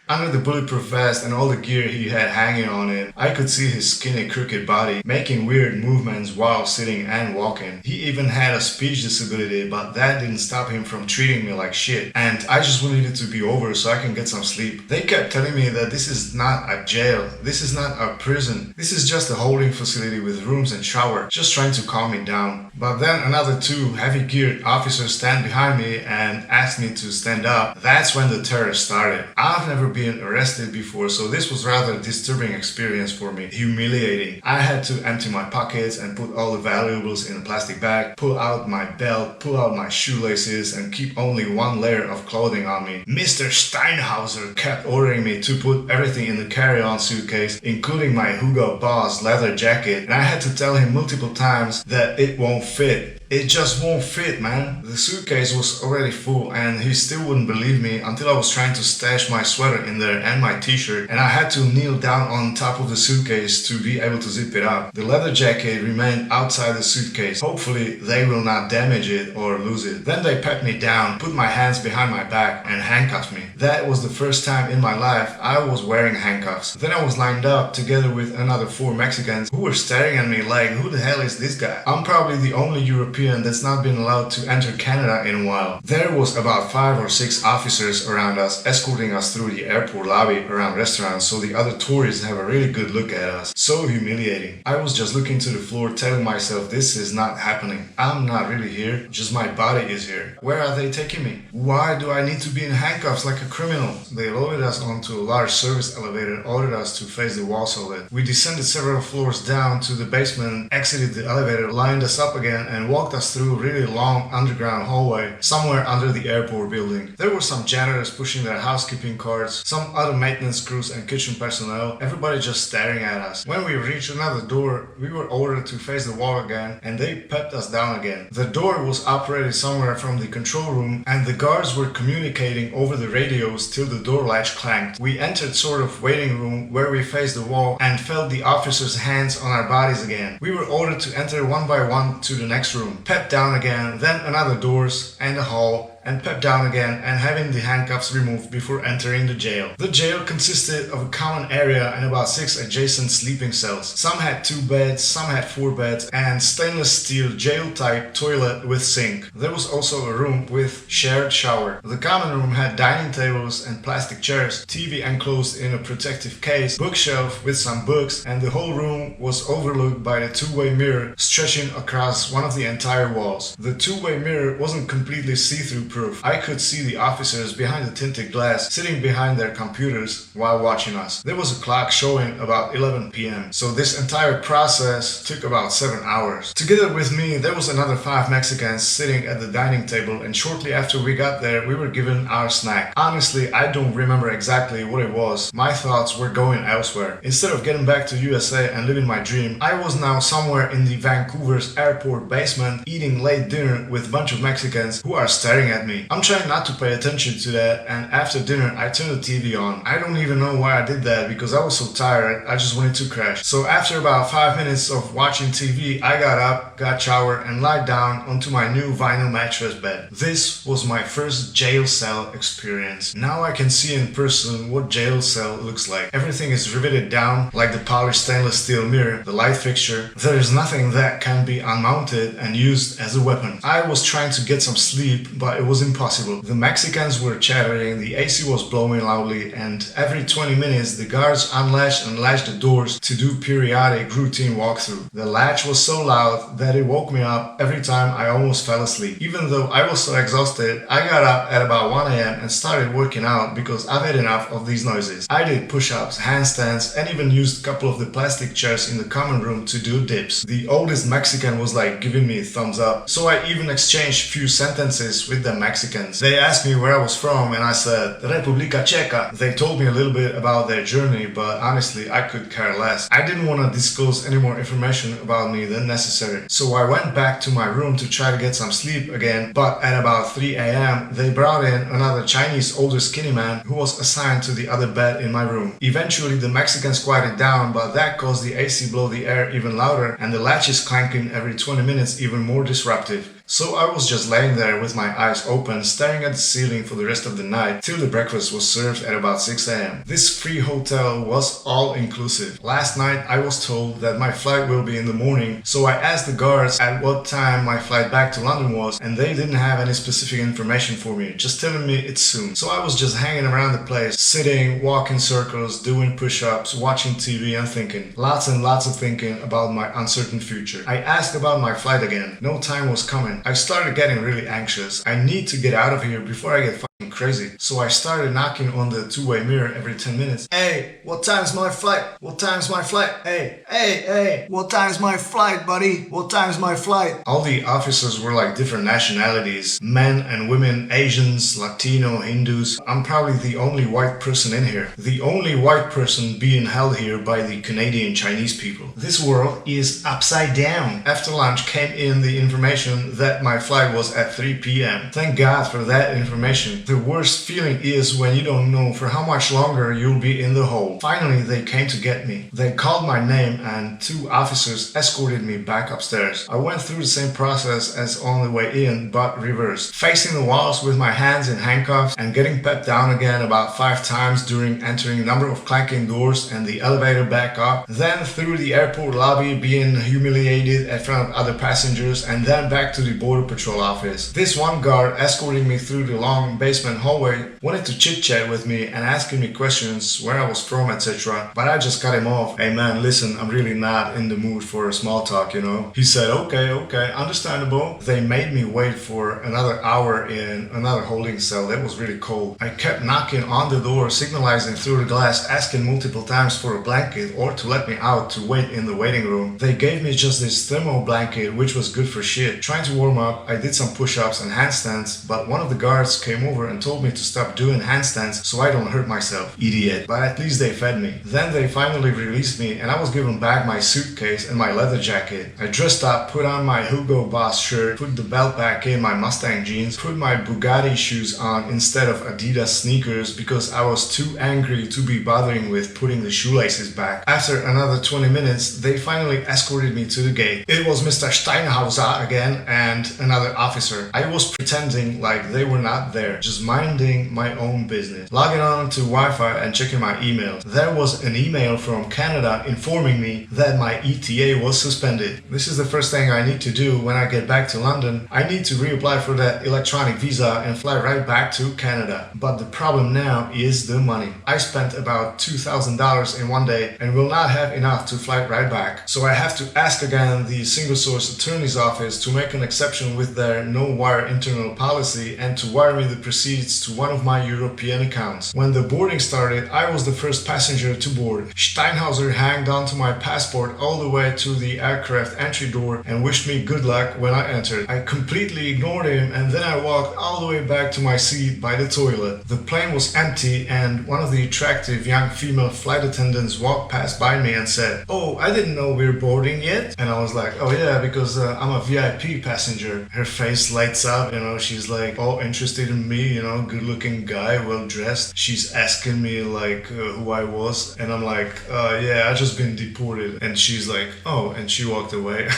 [SPEAKER 2] Under the bulletproof vest and all the gear he had hanging on it, I could see his skinny, crooked body making weird movements while sitting and walking. He even had a speech disability, but that didn't stop him from treating me like shit. And I just wanted it to be over so I can get some sleep. They kept telling me that this is not a jail, this is not a prison, this is just a holding facility with rooms and shower, just trying to calm me down. But then another two heavy-geared officers stand behind me and asked me to stand up. That's when the terror started. I've never been arrested before, so this was rather a disturbing experience for me. Humiliating. I had to empty my pockets and put all the valuables in a plastic bag, pull out my belt, pull out my shoelaces, and keep only one layer of clothing on me. Mr. Steinhauser kept ordering me to put everything in the carry-on suitcase, including my Hugo Boss leather jacket, and I had to tell him multiple times that it won't fit. It just won't fit, man. The suitcase was already full and he still wouldn't believe me until I was trying to stash my sweater in there and my t-shirt, and I had to kneel down on top of the suitcase to be able to zip it up. The leather jacket remained outside the suitcase. Hopefully they will not damage it or lose it. Then they pat me down, put my hands behind my back and handcuffed me. That was the first time in my life I was wearing handcuffs. Then I was lined up together with another 4 Mexicans who were staring at me like, who the hell is this guy? I'm probably the only European that's not been allowed to enter Canada in a while. There was about 5 or 6 officers around us, escorting us through the airport lobby around restaurants so the other tourists have a really good look at us. So humiliating. I was just looking to the floor telling myself this is not happening. I'm not really here, just my body is here. Where are they taking me? Why do I need to be in handcuffs like a criminal? They loaded us onto a large service elevator and ordered us to face the walls of it. We descended several floors down to the basement, exited the elevator, lined us up again and walked us through a really long underground hallway somewhere under the airport building. There were some janitors pushing their housekeeping carts, some other maintenance crews and kitchen personnel, everybody just staring at us. When we reached another door, we were ordered to face the wall again and they pepped us down again. The door was operated somewhere from the control room and the guards were communicating over the radios till the door latch clanked. We entered sort of waiting room where we faced the wall and felt the officers' hands on our bodies again. We were ordered to enter one by one to the next room. Pepped down again, then another doors and a hall and pepped down again and having the handcuffs removed before entering the jail. The jail consisted of a common area and about 6 adjacent sleeping cells. Some had 2 beds, some had 4 beds, and stainless steel jail-type toilet with sink. There was also a room with shared shower. The common room had dining tables and plastic chairs, TV enclosed in a protective case, bookshelf with some books, and the whole room was overlooked by the two-way mirror stretching across one of the entire walls. The two-way mirror wasn't completely see-through proof. I could see the officers behind the tinted glass sitting behind their computers while watching us. There was a clock showing about 11 p.m. So this entire process took about 7 hours. Together with me, there was another 5 Mexicans sitting at the dining table, and shortly after we got there, we were given our snack. Honestly, I don't remember exactly what it was. My thoughts were going elsewhere. Instead of getting back to USA and living my dream, I was now somewhere in the Vancouver's airport basement eating late dinner with a bunch of Mexicans who are staring at me. I'm trying not to pay attention to that, and after dinner I turned the TV on. I don't even know why I did that because I was so tired, I just wanted to crash. So after about 5 minutes of watching TV, I got up, got showered, and lied down onto my new vinyl mattress bed. This was my first jail cell experience. Now I can see in person what jail cell looks like. Everything is riveted down like the polished stainless steel mirror, the light fixture. There is nothing that can be unmounted and used as a weapon. I was trying to get some sleep, but it was impossible. The Mexicans were chattering, the AC was blowing loudly, and every 20 minutes the guards unlatched and latched the doors to do periodic routine walkthrough. The latch was so loud that it woke me up every time I almost fell asleep. Even though I was so exhausted, I got up at about 1 a.m. and started working out because I've had enough of these noises. I did push-ups, handstands, and even used a couple of the plastic chairs in the common room to do dips. The oldest Mexican was like giving me a thumbs up, so I even exchanged few sentences with the Mexicans. They asked me where I was from and I said, República Checa. They told me a little bit about their journey, but honestly I could care less. I didn't want to disclose any more information about me than necessary. So I went back to my room to try to get some sleep again, but at about 3 a.m. they brought in another Chinese older skinny man who was assigned to the other bed in my room. Eventually the Mexicans quieted down, but that caused the AC blow the air even louder and the latches clanking every 20 minutes even more disruptive. So I was just laying there with my eyes open, staring at the ceiling for the rest of the night till the breakfast was served at about 6 a.m. This free hotel was all inclusive. Last night I was told that my flight will be in the morning, so I asked the guards at what time my flight back to London was, and they didn't have any specific information for me, just telling me it's soon. So I was just hanging around the place, sitting, walking circles, doing push-ups, watching TV and thinking. Lots and lots of thinking about my uncertain future. I asked about my flight again. No time was coming. I started getting really anxious. I need to get out of here before I get fucking crazy. So I started knocking on the two-way mirror every 10 minutes. Hey, what time's my flight? What time's my flight? Hey, what time's my flight, buddy? What time's my flight? All the officers were like different nationalities. Men and women, Asians, Latino, Hindus. I'm probably the only white person in here. The only white person being held here by the Canadian Chinese people. This world is upside down. After lunch came in the information that my flight was at 3 p.m. Thank God for that information. The worst feeling is when you don't know for how much longer you'll be in the hole. Finally, they came to get me. They called my name and 2 officers escorted me back upstairs. I went through the same process as on the way in, but reversed. Facing the walls with my hands in handcuffs and getting pepped down again about 5 times during entering a number of clanking doors and the elevator back up. Then through the airport lobby being humiliated in front of other passengers, and then back to the border patrol office. This one guard escorting me through the long basement hallway wanted to chit chat with me and asking me questions where I was from, etc. But I just cut him off. Hey man, listen, I'm really not in the mood for a small talk, you know. He said, okay, understandable. They made me wait for another hour in another holding cell. That was really cold. I kept knocking on the door, signalizing through the glass, asking multiple times for a blanket or to let me out to wait in the waiting room. They gave me just this thermal blanket, which was good for shit. Trying to warm up, I did some push-ups and handstands, but one of the guards came over and
[SPEAKER 1] told me to stop doing handstands so I don't hurt myself. Idiot. But at least they fed me. Then they finally released me and I was given back my suitcase and my leather jacket. I dressed up, put on my Hugo Boss shirt, put the belt back in my Mustang jeans, put my Bugatti shoes on instead of Adidas sneakers because I was too angry to be bothering with putting the shoelaces back. After another 20 minutes, they finally escorted me to the gate. It was Mr. Steinhauser again and another officer. I was pretending like they were not there, just minding my own business. Logging on to Wi-Fi and checking my emails. There was an email from Canada informing me that my ETA was suspended. This is the first thing I need to do when I get back to London. I need to reapply for that electronic visa and fly right back to Canada. But the problem now is the money. I spent about $2,000 in one day and will not have enough to fly right back. So I have to ask again the single source attorney's office to make an exception with their no wire internal policy and to wire me the proceeds to one of my European accounts. When the boarding started, I was the first passenger to board. Steinhauser hanged onto my passport all the way to the aircraft entry door and wished me good luck when I entered. I completely ignored him and then I walked all the way back to my seat by the toilet. The plane was empty and one of the attractive young female flight attendants walked past by me and said, "Oh, I didn't know we're boarding yet." And I was like, "Oh yeah, because I'm a VIP passenger." Her face lights up, she's like all interested in me, good looking guy, well dressed. She's asking me like who I was and I'm like, yeah, I just been deported. And she's like, "Oh," and she walked away.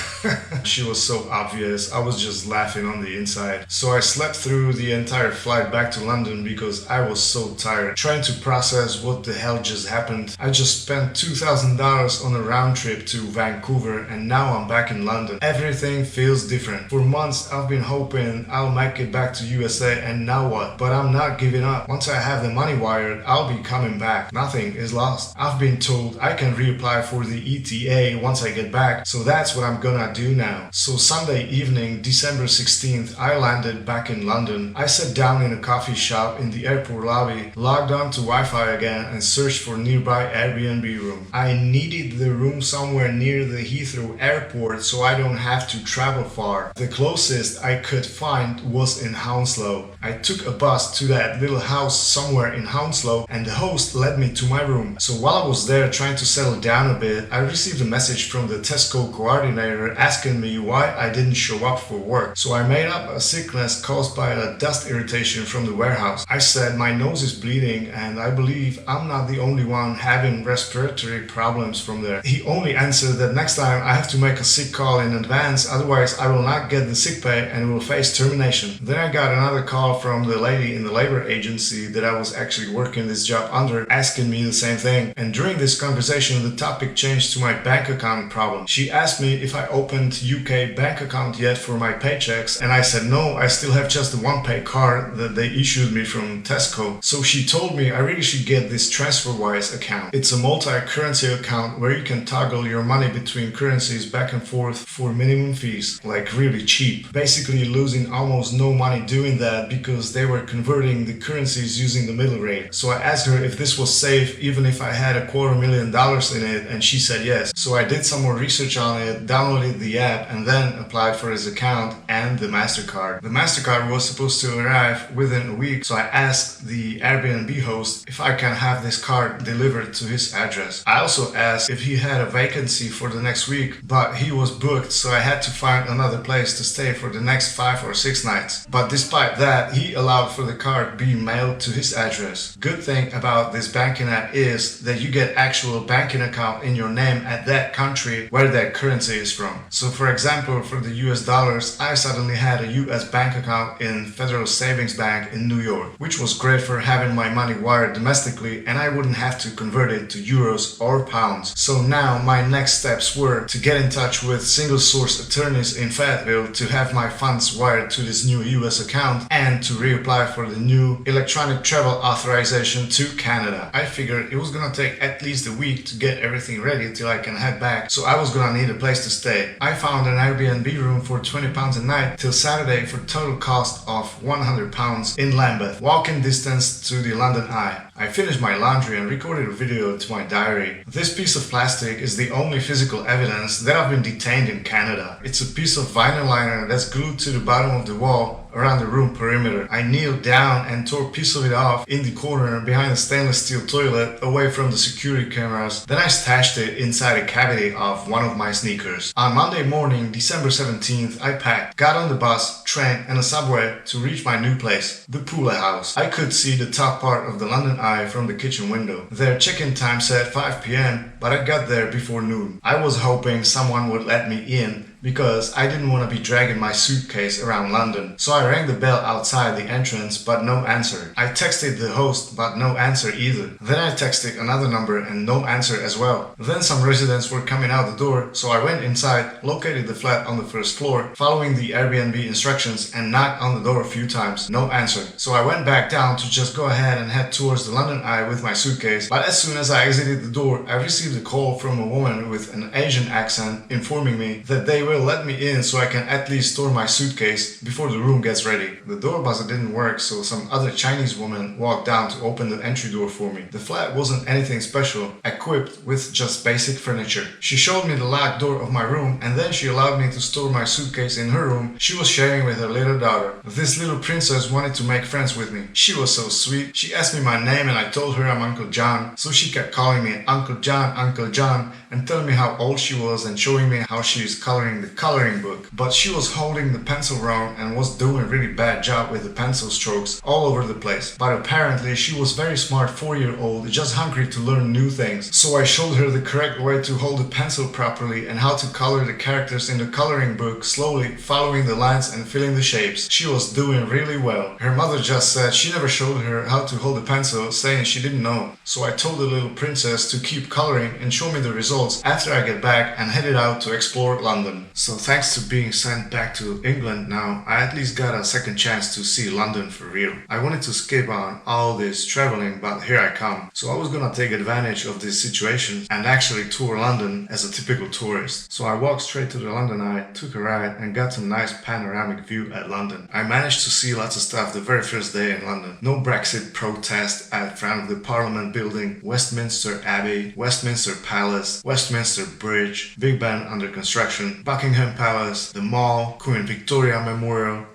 [SPEAKER 1] She was so obvious. I was just laughing on the inside. So I slept through the entire flight back to London because I was so tired trying to process what the hell just happened. I just spent $2,000 on a round trip to Vancouver and now I'm back in London. Everything feels different. For months I've been hoping I'll make it back to USA and now what? But I'm not giving up. Once I have the money wired, I'll be coming back. Nothing is lost. I've been told I can reapply for the ETA once I get back, so that's what I'm gonna do now. So Sunday evening, December 16th, I landed back in London. I sat down in a coffee shop in the airport lobby, logged on to Wi-Fi again and searched for nearby Airbnb room. I needed the room somewhere near the Heathrow airport so I don't have to travel far. The closest I could find was in Hounslow. I took a bus to that little house somewhere in Hounslow and the host led me to my room. So while I was there trying to settle down a bit, I received a message from the Tesco coordinator asking me why I didn't show up for work. So I made up a sickness caused by a dust irritation from the warehouse. I said my nose is bleeding and I believe I'm not the only one having respiratory problems from there. He only answered that next time I have to make a sick call in advance, otherwise I will not get the sick pay and will face termination. Then I got another call from the lady in the labor agency that I was actually working this job under asking me the same thing. And during this conversation the topic changed to my bank account problem. She asked me if I opened UK bank account yet for my paychecks and I said no, I still have just the one pay card that they issued me from Tesco. So she told me I really should get this TransferWise account. It's a multi-currency account where you can toggle your money between currencies back and forth for minimum fees, like really cheap. Basically losing almost no money doing that because they were converting the currencies using the middle rate. So I asked her if this was safe even if I had $250,000 in it and she said yes. So I did some more research on it, downloaded the app and then applied for his account and the MasterCard. The MasterCard was supposed to arrive within a week, so I asked the Airbnb host if I can have this card delivered to his address. I also asked if he had a vacancy for the next week, but he was booked, so I had to find another place to stay for the next 5 or 6 nights. But despite that, he allowed for the card being mailed to his address. Good thing about this banking app is that you get actual banking account in your name at that country where that currency is from. So for example, for the US dollars, I suddenly had a US bank account in Federal Savings Bank in New York, which was great for having my money wired domestically and I wouldn't have to convert it to euros or pounds. So now my next steps were to get in touch with single source attorneys in Fayetteville to have my funds wired to this new US account and to reapply for the new electronic travel authorization to Canada. I figured it was gonna take at least a week to get everything ready till I can head back, so I was gonna need a place to stay. I found an Airbnb room for £20 a night till Saturday for total cost of £100 in Lambeth, walking distance to the London Eye. I finished my laundry and recorded a video to my diary. This piece of plastic is the only physical evidence that I've been detained in Canada. It's a piece of vinyl liner that's glued to the bottom of the wall around the room perimeter. I kneeled down and tore a piece of it off in the corner behind the stainless steel toilet away from the security cameras. Then I stashed it inside a cavity of one of my sneakers. On Monday morning, December 17th, I packed, got on the bus, train and a subway to reach my new place, the Pula House. I could see the top part of the London Eye from the kitchen window. Their check-in time said 5 p.m, but I got there before noon. I was hoping someone would let me in because I didn't want to be dragging my suitcase around London. So I rang the bell outside the entrance, but no answer. I texted the host, but no answer either. Then I texted another number and no answer as well. Then some residents were coming out the door, so I went inside, located the flat on the first floor, following the Airbnb instructions, and knocked on the door a few times. No answer. So I went back down to just go ahead and head towards the London Eye with my suitcase. But as soon as I exited the door, I received a call from a woman with an Asian accent informing me that they will let me in so I can at least store my suitcase before the room gets ready. The door buzzer didn't work, so some other Chinese woman walked down to open the entry door for me. The flat wasn't anything special, equipped with just basic furniture. She showed me the locked door of my room and then she allowed me to store my suitcase in her room she was sharing with her little daughter. This little princess wanted to make friends with me. She was so sweet. She asked me my name and I told her I'm Uncle John, so she kept calling me Uncle John, and telling me how old she was and showing me how she is coloring the coloring book. But she was holding the pencil wrong and was doing a really bad job with the pencil strokes all over the place. But apparently she was very smart 4-year-old, just hungry to learn new things. So I showed her the correct way to hold the pencil properly and how to color the characters in the coloring book, slowly following the lines and filling the shapes. She was doing really well. Her mother just said she never showed her how to hold a pencil, saying she didn't know. So I told the little princess to keep coloring and show me the results after I get back, and headed out to explore London. So thanks to being sent back to England now, I at least got a second chance to see London for real. I wanted to skip on all this traveling, but here I come. So I was gonna take advantage of this situation and actually tour London as a typical tourist. So I walked straight to the London Eye, took a ride and got a nice panoramic view at London. I managed to see lots of stuff the very first day in London. No Brexit protest at front of the Parliament building, Westminster Abbey, Westminster Palace, Westminster Bridge, Big Ben under construction, Buckingham Palace, the Mall, Queen Victoria Memorial,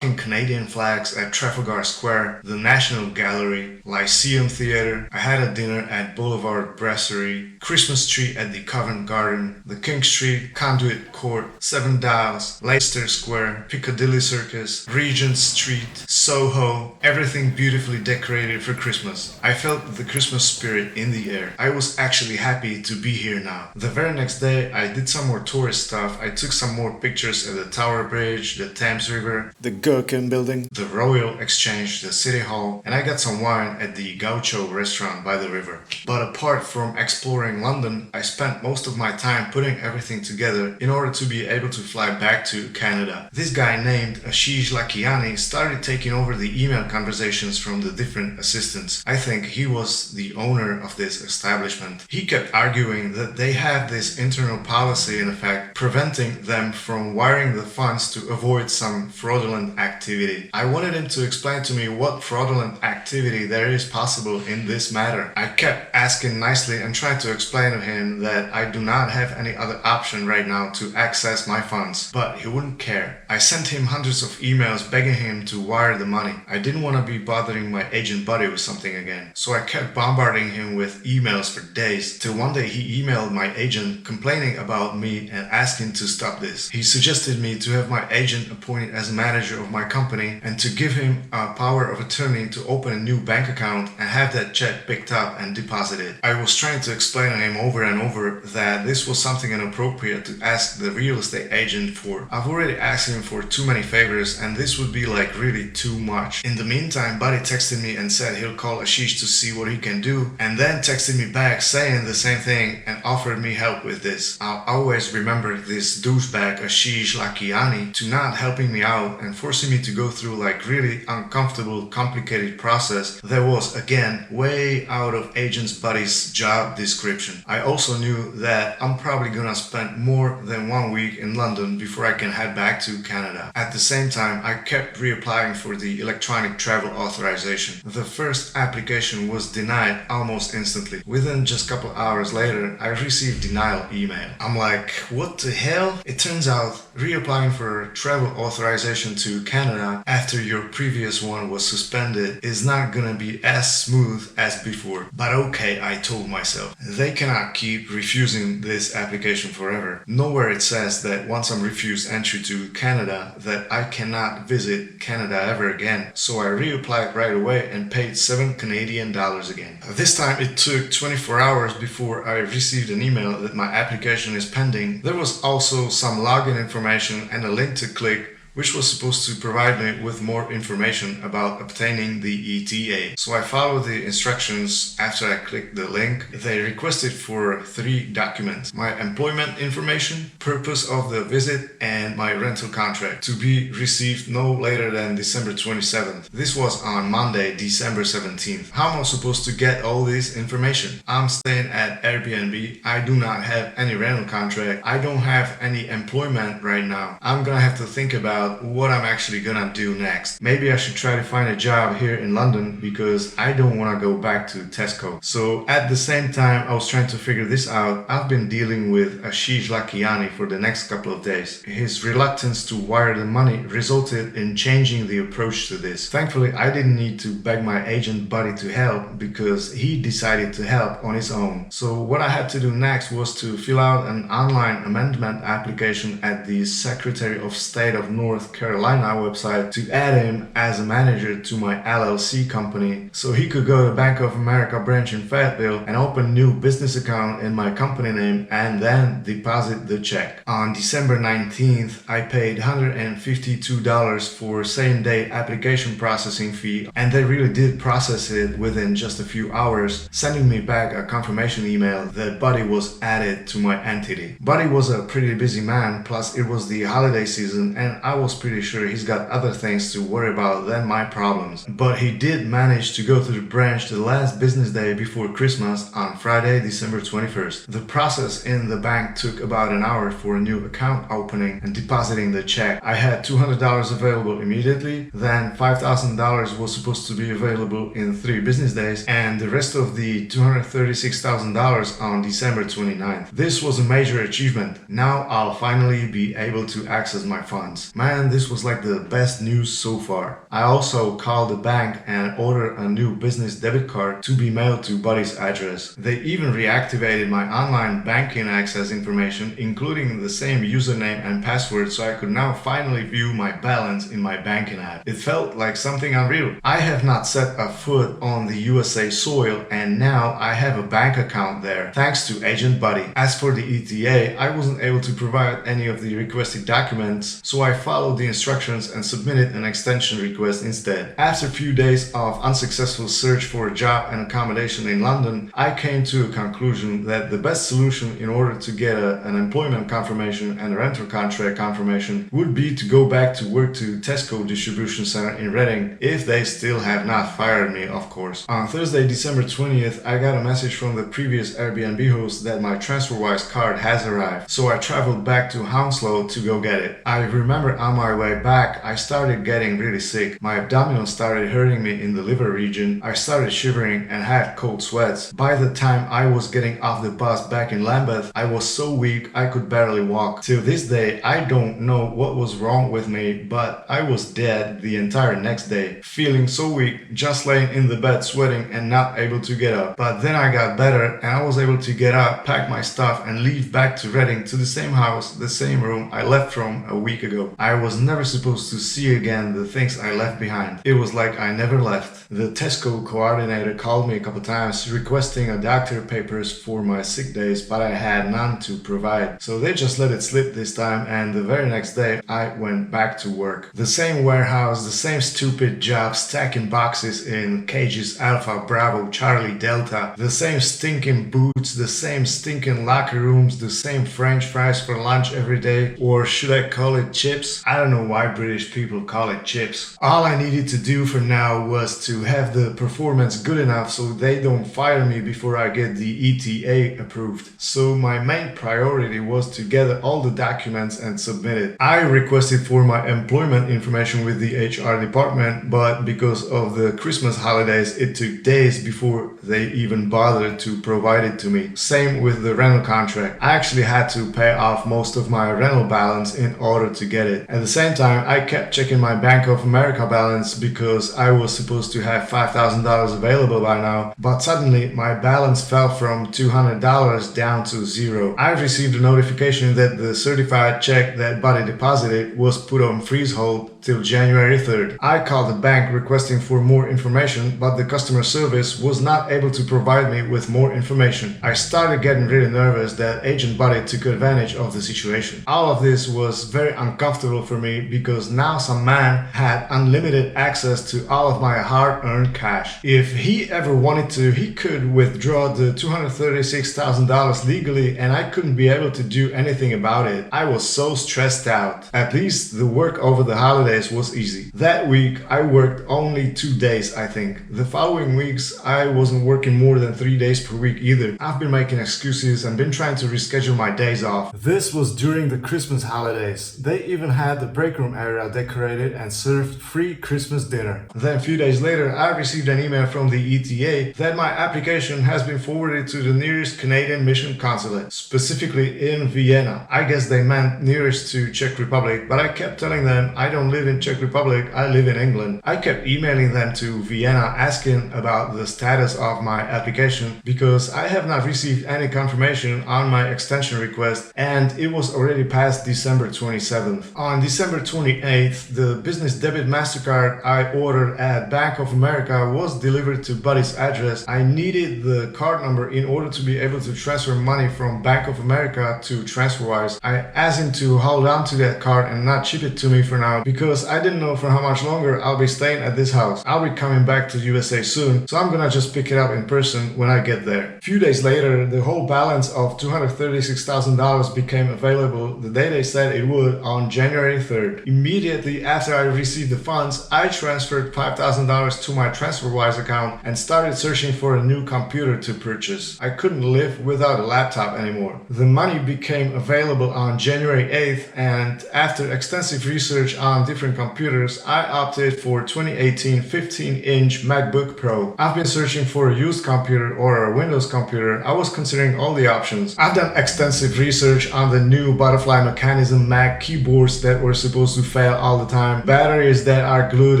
[SPEAKER 1] Canadian flags at Trafalgar Square, the National Gallery, Lyceum Theatre. I had a dinner at Boulevard Brasserie, Christmas tree at the Covent Garden, the King Street, Conduit Court, Seven Dials, Leicester Square, Piccadilly Circus, Regent Street, Soho, everything beautifully decorated for Christmas. I felt the Christmas spirit in the air. I was actually happy to be here now. The very next day I did some more tourist stuff. I took some more pictures at the Tower Bridge, the Thames River, the Gherkin Building, the Royal Exchange, the City Hall, and I got some wine at the Gaucho restaurant by the river. But apart from exploring London, I spent most of my time putting everything together in order to be able to fly back to Canada. This guy named Ashish Lakiani started taking over the email conversations from the different assistants. I think he was the owner of this establishment. He kept arguing that they have this internal policy in effect preventing them from wiring the funds to avoid some fraudulent activity. I wanted him to explain to me what fraudulent activity there is possible in this matter. I kept asking nicely and tried to explain to him that I do not have any other option right now to access my funds, but he wouldn't care. I sent him hundreds of emails begging him to wire the money. I didn't want to be bothering my agent buddy with something again, so I kept bombarding him with emails for days, till one day he emailed my agent complaining about me and asking to stop this. He suggested me to have my agent appointed as manager of my company and to give him a power of attorney to open a new bank account and have that check picked up and deposited. I was trying to explain to him over and over that this was something inappropriate to ask the real estate agent for. I've already asked him for too many favors and this would be like really too much. In the meantime, Buddy texted me and said he'll call Ashish to see what he can do, and then texted me back saying the same thing and offered me help with this. I'll always remember this douchebag Ashish Lakiani to not helping me out and forcing forcing me to go through like really uncomfortable, complicated process that was again way out of Agent's Buddy's job description. I also knew that I'm probably gonna spend more than 1 week in London before I can head back to Canada. At the same time, I kept reapplying for the electronic travel authorization. The first application was denied almost instantly. Within just a couple hours later, I received denial email. I'm like, what the hell? It turns out reapplying for travel authorization to Canada after your previous one was suspended is not gonna be as smooth as before. But okay, I told myself, they cannot keep refusing this application forever. Nowhere it says that once I'm refused entry to Canada that I cannot visit Canada ever again. So I reapplied right away and paid $7 again. This time it took 24 hours before I received an email that my application is pending. There was also some login information and a link to click, which was supposed to provide me with more information about obtaining the ETA. So I followed the instructions. After I clicked the link, they requested for 3 documents: my employment information, purpose of the visit, and my rental contract, to be received no later than December 27th. This was on Monday, December 17th. How am I supposed to get all this information? I'm staying at Airbnb. I do not have any rental contract. I don't have any employment right now. I'm gonna have to think about what I'm actually gonna do next. Maybe I should try to find a job here in London because I don't want to go back to Tesco. So at the same time I was trying to figure this out, I've been dealing with Ashish Lakiani for the next couple of days. His reluctance to wire the money resulted in changing the approach to this. Thankfully, I didn't need to beg my agent buddy to help because he decided to help on his own. So what I had to do next was to fill out an online amendment application at the Secretary of State of North Carolina website to add him as a manager to my LLC company so he could go to Bank of America branch in Fayetteville and open new business account in my company name and then deposit the check. On December 19th, I paid $152 for same-day application processing fee, and they really did process it within just a few hours, sending me back a confirmation email that Buddy was added to my entity. Buddy was a pretty busy man, plus it was the holiday season and I was pretty sure he's got other things to worry about than my problems. But he did manage to go to the branch the last business day before Christmas on Friday, December 21st. The process in the bank took about an hour for a new account opening and depositing the check. I had $200 available immediately, then $5,000 was supposed to be available in 3 business days, and the rest of the $236,000 on December 29th. This was a major achievement. Now I'll finally be able to access my funds. Man, this was like the best news so far. I also called the bank and ordered a new business debit card to be mailed to Buddy's address. They even reactivated my online banking access information, including the same username and password, so I could now finally view my balance in my banking app. It felt like something unreal. I have not set a foot on the USA soil, and now I have a bank account there, thanks to Agent Buddy. As for the ETA, I wasn't able to provide any of the requested documents, so I followed the instructions and submitted an extension request instead. After a few days of unsuccessful search for a job and accommodation in London, I came to a conclusion that the best solution in order to get an employment confirmation and a rental contract confirmation would be to go back to work to Tesco Distribution Center in Reading, if they still have not fired me, of course. On Thursday, December 20th, I got a message from the previous Airbnb host that my TransferWise card has arrived, so I traveled back to Hounslow to go get it. I remember on my way back, I started getting really sick. My abdominals started hurting me in the liver region. I started shivering and had cold sweats. By the time I was getting off the bus back in Lambeth, I was so weak I could barely walk. Till this day, I don't know what was wrong with me, but I was dead the entire next day, feeling so weak, just laying in the bed sweating and not able to get up. But then I got better and I was able to get up, pack my stuff and leave back to Reading, to the same house, the same room I left from a week ago. I was never supposed to see again the things I left behind. It was like I never left. The Tesco coordinator called me a couple times requesting a doctor papers for my sick days, but I had none to provide. So they just let it slip this time, and the very next day I went back to work. The same warehouse, the same stupid job, stacking boxes in cages Alpha, Bravo, Charlie, Delta, the same stinking boots, the same stinking locker rooms, the same French fries for lunch every day, or should I call it chips? I don't know why British people call it chips. All I needed to do for now was to have the performance good enough so they don't fire me before I get the ETA approved. So my main priority was to gather all the documents and submit it. I requested for my employment information with the HR department, but because of the Christmas holidays, it took days before they even bothered to provide it to me. Same with the rental contract. I actually had to pay off most of my rental balance in order to get it. At the same time, I kept checking my Bank of America balance because I was supposed to have $5,000 available by now, but suddenly my balance fell from $200 down to zero. I received a notification that the certified check that Buddy deposited was put on freeze hold till January 3rd. I called the bank requesting for more information, but the customer service was not able to provide me with more information. I started getting really nervous that Agent Buddy took advantage of the situation. All of this was very uncomfortable for me because now some man had unlimited access to all of my hard-earned cash. If he ever wanted to, he could withdraw the $236,000 legally and I couldn't be able to do anything about it. I was so stressed out. At least the work over the holidays was easy. That week I worked only 2 days, I think. The following weeks I wasn't working more than 3 days per week either. I've been making excuses and been trying to reschedule my days off.
[SPEAKER 3] This was during the Christmas holidays. They even had the break room area decorated and served free Christmas dinner.
[SPEAKER 1] Then a few days later I received an email from the ETA that my application has been forwarded to the nearest Canadian mission consulate, specifically in Vienna. I guess they meant nearest to Czech Republic, but I kept telling them I don't live in Czech Republic, I live in England. I kept emailing them to Vienna asking about the status of my application because I have not received any confirmation on my extension request and it was already past December 27th. On December 28th, the business debit MasterCard I ordered at Bank of America was delivered to Buddy's address. I needed the card number in order to be able to transfer money from Bank of America to TransferWise. I asked him to hold on to that card and not ship it to me for now because I didn't know for how much longer I'll be staying at this house. I'll be coming back to USA soon, so I'm gonna just pick it up in person when I get there. A few days later, the whole balance of $236,000 became available the day they said it would on January 3rd. Immediately after I received the funds, I transferred $5,000 to my TransferWise account and started searching for a new computer to purchase. I couldn't live without a laptop anymore. The money became available on January 8th, and after extensive research on different computers, I opted for 2018 15-inch MacBook Pro. I've been searching for a used computer or a Windows computer. I was considering all the options. I've done extensive research on the new butterfly mechanism Mac keyboards that were supposed to fail all the time, batteries that are glued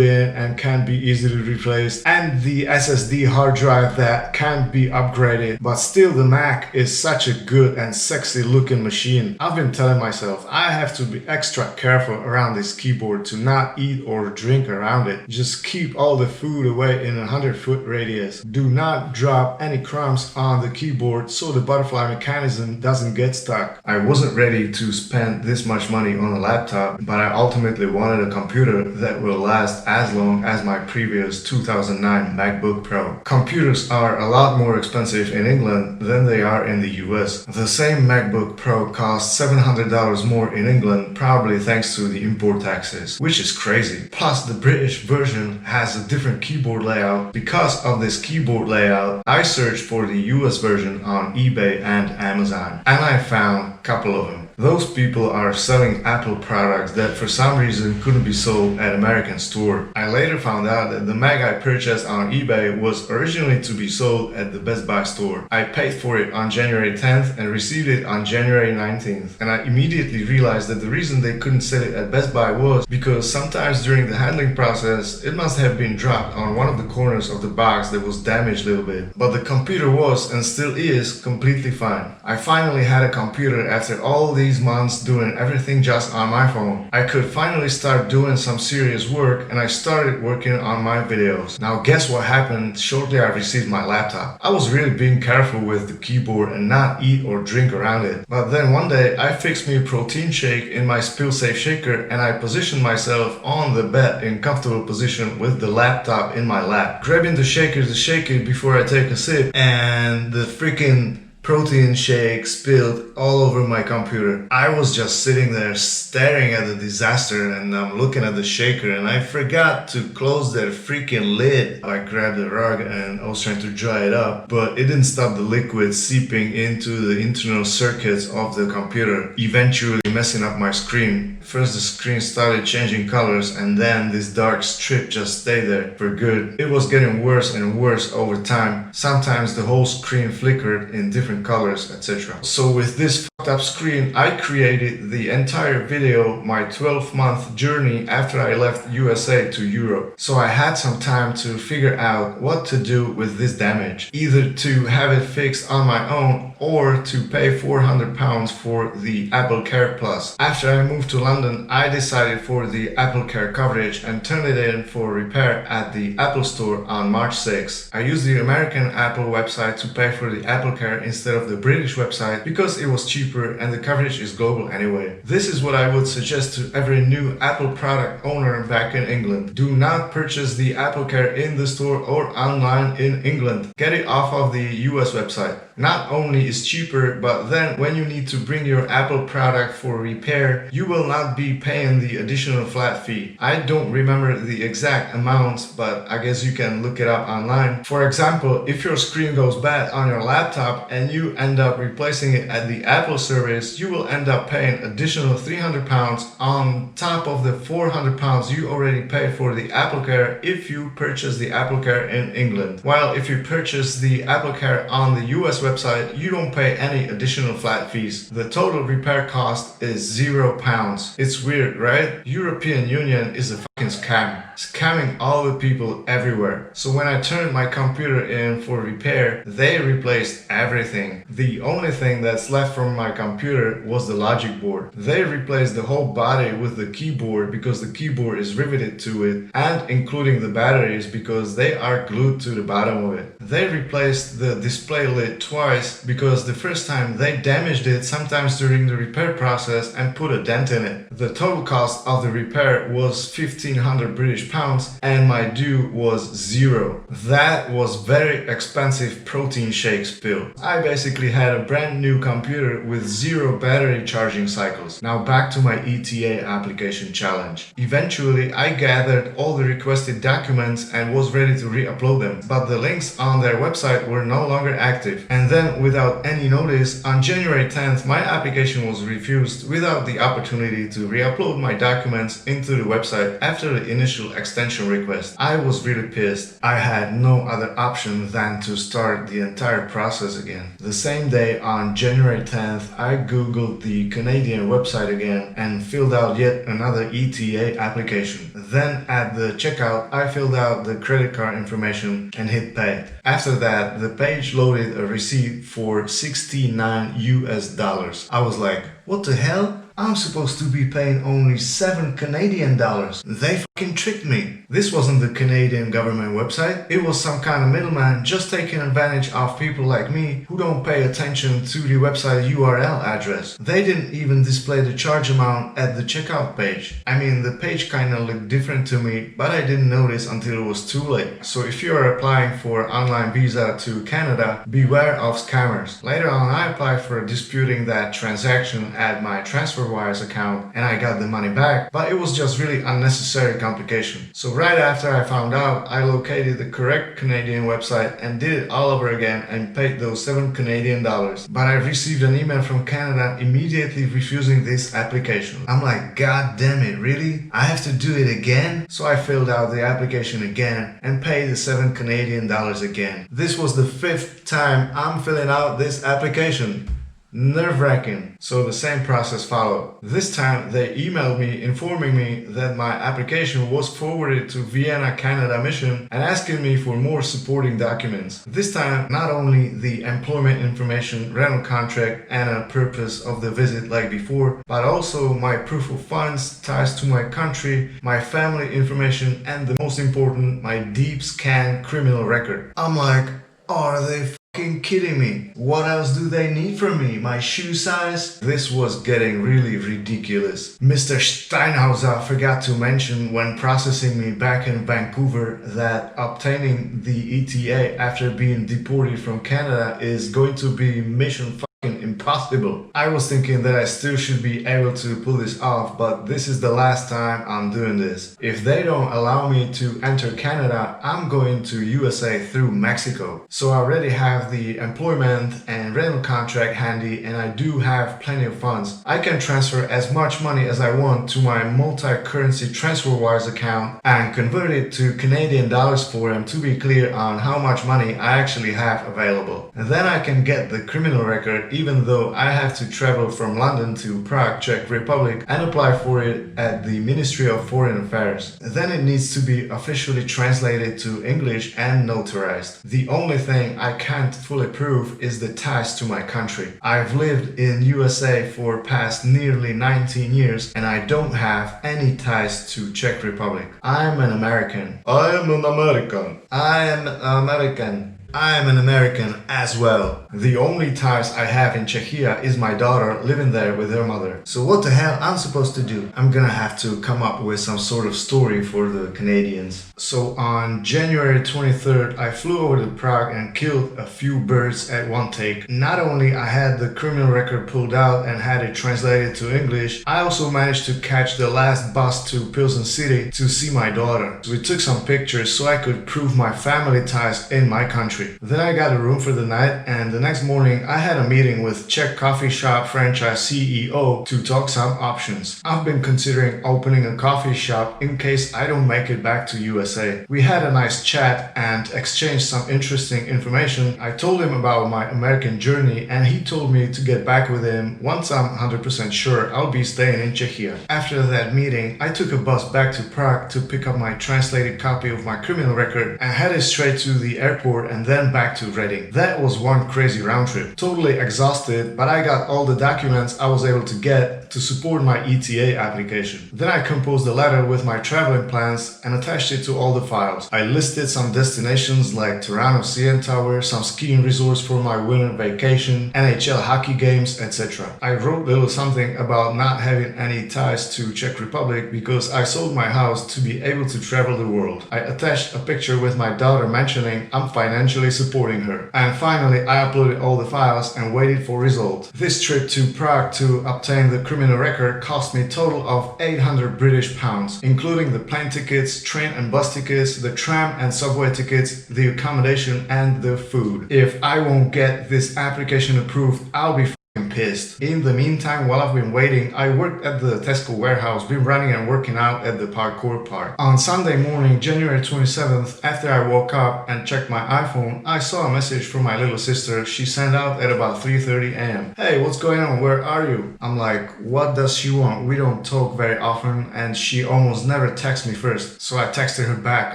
[SPEAKER 1] in and can't be easily replaced, and the SSD hard drive that can't be upgraded. But still, the Mac is such a good and sexy looking machine. I've been telling myself I have to be extra careful around this keyboard to not eat or drink around it. Just keep all the food away in a 100-foot radius. Do not drop any crumbs on the keyboard so the butterfly mechanism doesn't get stuck. I wasn't ready to spend this much money on a laptop, but I ultimately wanted a computer that will last as long as my previous 2009 MacBook Pro. Computers are a lot more expensive in England than they are in the US. The same MacBook Pro costs $700 more in England, probably thanks to the import taxes, which is crazy. Plus, the British version has a different keyboard layout. Because of this keyboard layout, I searched for the US version on eBay and Amazon, and I found a couple of them. Those people are selling Apple products that for some reason couldn't be sold at American store. I later found out that the Mac I purchased on eBay was originally to be sold at the Best Buy store. I paid for it on January 10th and received it on January 19th. And I immediately realized that the reason they couldn't sell it at Best Buy was because sometimes during the handling process, it must have been dropped on one of the corners of the box that was damaged a little bit. But the computer was and still is completely fine. I finally had a computer after all these months doing everything just on my phone. I could finally start doing some serious work and I started working on my videos. Now guess what happened shortly I received my laptop? I was really being careful with the keyboard and not eat or drink around it. But then one day I fixed me a protein shake in my spill safe shaker and I positioned myself on the bed in comfortable position with the laptop in my lap, grabbing the shaker to shake it before I take a sip, and the freaking Protein shake spilled all over my computer. I was just sitting there staring at the disaster, and I'm looking at the shaker, and I forgot to close that freaking lid. I grabbed a rug and I was trying to dry it up, but it didn't stop the liquid seeping into the internal circuits of the computer, eventually messing up my screen. First the screen started changing colors, and then this dark strip just stayed there for good. It was getting worse and worse over time. Sometimes the whole screen flickered in different colors, etc. So with this fucked up screen, I created the entire video, my 12-month journey after I left USA to Europe. So I had some time to figure out what to do with this damage. Either to have it fixed on my own or to pay £400 for the Apple Care Plus. After I moved to London, I decided for the Apple Care coverage and turned it in for repair at the Apple Store on March 6. I used the American Apple website to pay for the Apple Care instead of the British website because it was cheaper and the coverage is global anyway. This is what I would suggest to every new Apple product owner back in England. Do not purchase the Apple Care in the store or online in England. Get it off of the US website. Not only is cheaper, but then when you need to bring your Apple product for repair, you will not be paying the additional flat fee. I don't remember the exact amounts, but I guess you can look it up online. For example, if your screen goes bad on your laptop and you end up replacing it at the Apple service, you will end up paying additional £300 on top of the £400 you already paid for the Apple Care if you purchase the Apple Care in England. While if you purchase the Apple Care on the US website, you don't pay any additional flat fees. The total repair cost is £0. It's weird, right? European Union is a fucking scam. Scamming all the people everywhere. So when I turned my computer in for repair, they replaced everything. The only thing that's left from my computer was the logic board. They replaced the whole body with the keyboard because the keyboard is riveted to it, and including the batteries because they are glued to the bottom of it. They replaced the display lid twice because the first time they damaged it sometimes during the repair process and put a dent in it. The total cost of the repair was 1,500 British pounds and my due was zero. That was very expensive protein shake spill. I basically had a brand new computer with zero battery charging cycles. Now back to my ETA application challenge. Eventually I gathered all the requested documents and was ready to re-upload them, but the links on their website were no longer active. And then without any notice, on January 10th my application was refused without the opportunity to re-upload my documents into the website after the initial extension request. I was really pissed. I had no other option than to start the entire process again. The same day on January 10th, I googled the Canadian website again and filled out yet another ETA application. Then at the checkout, I filled out the credit card information and hit pay. After that, the page loaded a receipt for $69 US. I was like, what the hell? I'm supposed to be paying only $7 Canadian. They fucking tricked me. This wasn't the Canadian government website. It was some kind of middleman just taking advantage of people like me who don't pay attention to the website URL address. They didn't even display the charge amount at the checkout page. I mean, the page kinda looked different to me, but I didn't notice until it was too late. So if you are applying for online visa to Canada, beware of scammers. Later on, I applied for disputing that transaction at my TransferWise account and I got the money back, but it was just really unnecessary complication. So right after I found out, I located the correct Canadian website and did it all over again and paid those $7 Canadian. But I received an email from Canada immediately refusing this application. I'm like, god damn it, really? I have to do it again? So I filled out the application again and paid the $7 Canadian again. This was the 5th time I'm filling out this application. Nerve-wracking. So the same process followed. This time they emailed me informing me that my application was forwarded to Vienna, Canada mission and asking me for more supporting documents. This time not only the employment information, rental contract and a purpose of the visit like before, but also my proof of funds, ties to my country, my family information and the most important, my deep scan criminal record. I'm like, are they kidding me? What else do they need from me? My shoe size? This was getting really ridiculous. Mr. Steinhauser forgot to mention when processing me back in Vancouver that obtaining the ETA after being deported from Canada is going to be mission impossible. I was thinking that I still should be able to pull this off, but this is the last time I'm doing this. If they don't allow me to enter Canada, I'm going to USA through Mexico. So I already have the employment and rental contract handy, and I do have plenty of funds. I can transfer as much money as I want to my multi-currency TransferWise account and convert it to Canadian dollars for them to be clear on how much money I actually have available. And then I can get the criminal record, even though I have to travel from London to Prague, Czech Republic, and apply for it at the Ministry of Foreign Affairs. Then it needs to be officially translated to English and notarized. The only thing I can't fully prove is the ties to my country. I've lived in USA for past nearly 19 years and I don't have any ties to Czech Republic. I'm an American.
[SPEAKER 2] I am an American.
[SPEAKER 1] I am American. I am an American as well. The only ties I have in Czechia is my daughter living there with her mother. So what the hell I'm supposed to do? I'm gonna have to come up with some sort of story for the Canadians. So on January 23rd, I flew over to Prague and killed a few birds at one take. Not only I had the criminal record pulled out and had it translated to English, I also managed to catch the last bus to Pilsen City to see my daughter. So we took some pictures so I could prove my family ties in my country. Then I got a room for the night, and the next morning I had a meeting with Czech coffee shop franchise CEO to talk some options. I've been considering opening a coffee shop in case I don't make it back to USA. We had a nice chat and exchanged some interesting information. I told him about my American journey and he told me to get back with him once I'm 100% sure I'll be staying in Czechia. After that meeting, I took a bus back to Prague to pick up my translated copy of my criminal record and headed straight to the airport and then back to Reading. That was one crazy round trip. Totally exhausted, but I got all the documents I was able to get to support my ETA application. Then I composed a letter with my traveling plans and attached it to all the files. I listed some destinations like Toronto CN Tower, some skiing resorts for my winter vacation, NHL hockey games, etc. I wrote a little something about not having any ties to Czech Republic because I sold my house to be able to travel the world. I attached a picture with my daughter mentioning I'm financially supporting her. And finally, I uploaded all the files and waited for results. This trip to Prague to obtain the criminal record cost me a total of 800 British pounds, including the plane tickets, train and bus tickets, the tram and subway tickets, the accommodation and the food. If I won't get this application approved, I'll be pissed. In the meantime, while I've been waiting, I worked at the Tesco warehouse, been running and working out at the parkour park. On Sunday morning, January 27th, after I woke up and checked my iPhone, I saw a message from my little sister she sent out at about 3:30 a.m. Hey, what's going on? Where are you? I'm like, what does she want? We don't talk very often and she almost never texts me first. So I texted her back.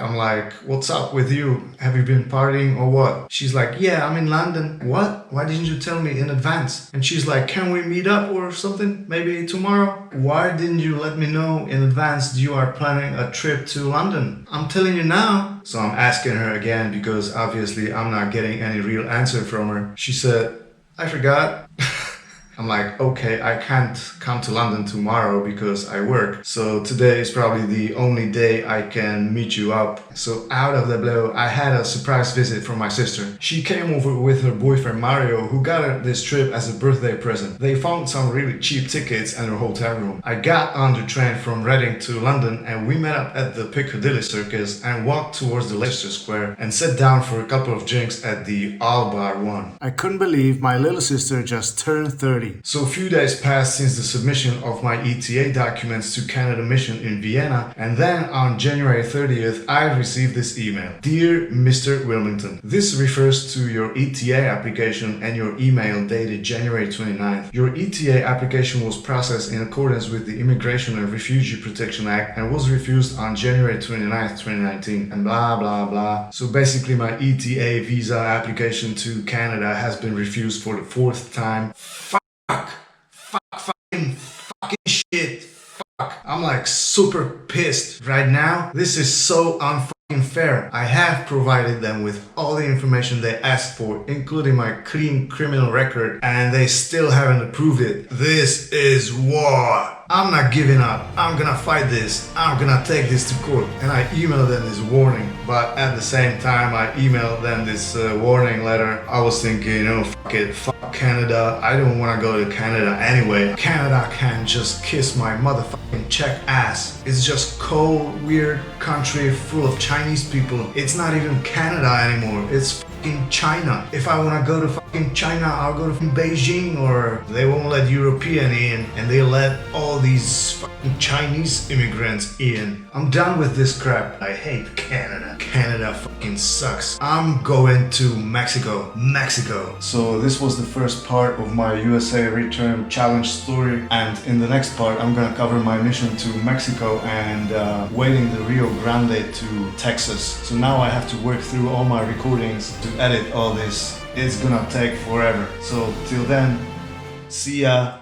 [SPEAKER 1] I'm like, what's up with you? Have you been partying or what? She's like, yeah, I'm in London. What? Why didn't you tell me in advance? And she's like, can we meet up or something? Maybe tomorrow? Why didn't you let me know in advance you are planning a trip to London? I'm telling you now. So I'm asking her again because obviously I'm not getting any real answer from her. She said, I forgot. I'm like, okay, I can't come to London tomorrow because I work. So today is probably the only day I can meet you up. So out of the blue, I had a surprise visit from my sister. She came over with her boyfriend Mario, who got her this trip as a birthday present. They found some really cheap tickets in her hotel room. I got on the train from Reading to London and we met up at the Piccadilly Circus and walked towards the Leicester Square and sat down for a couple of drinks at the All Bar 1.
[SPEAKER 4] I couldn't believe my little sister just turned 30.
[SPEAKER 1] So a few days passed since the submission of my ETA documents to Canada Mission in Vienna, and then on January 30th I received this email. Dear Mr. Wilmington, this refers to your ETA application and your email dated January 29th. Your ETA application was processed in accordance with the Immigration and Refugee Protection Act and was refused on January 29th, 2019, and blah blah blah. So basically my ETA visa application to Canada has been refused for the 4th time. Fucking shit. Fuck. I'm like super pissed right now. This is so unfucking fair. I have provided them with all the information they asked for, including my clean criminal record, and they still haven't approved it. This is war. I'm not giving up. I'm gonna fight this. I'm gonna take this to court. And I emailed them this warning, but at the same time I emailed them this warning letter. I was thinking, you know, fuck it, fuck Canada. I don't wanna go to Canada anyway. Canada can just kiss my motherfucking Czech ass. It's just cold, weird country full of Chinese people. It's not even Canada anymore. It's fucking China. If I wanna go to fucking China, I'll go to Beijing, or they won't let European in and they let all these fucking Chinese immigrants in. I'm done with this crap. I hate Canada. Canada fucking sucks. I'm going to Mexico. So this was the first part of my USA return challenge story, and in the next part I'm gonna cover my mission to Mexico and waiting the Rio Grande to Texas. So now I have to work through all my recordings to edit all this. It's gonna take forever. So till then, see ya.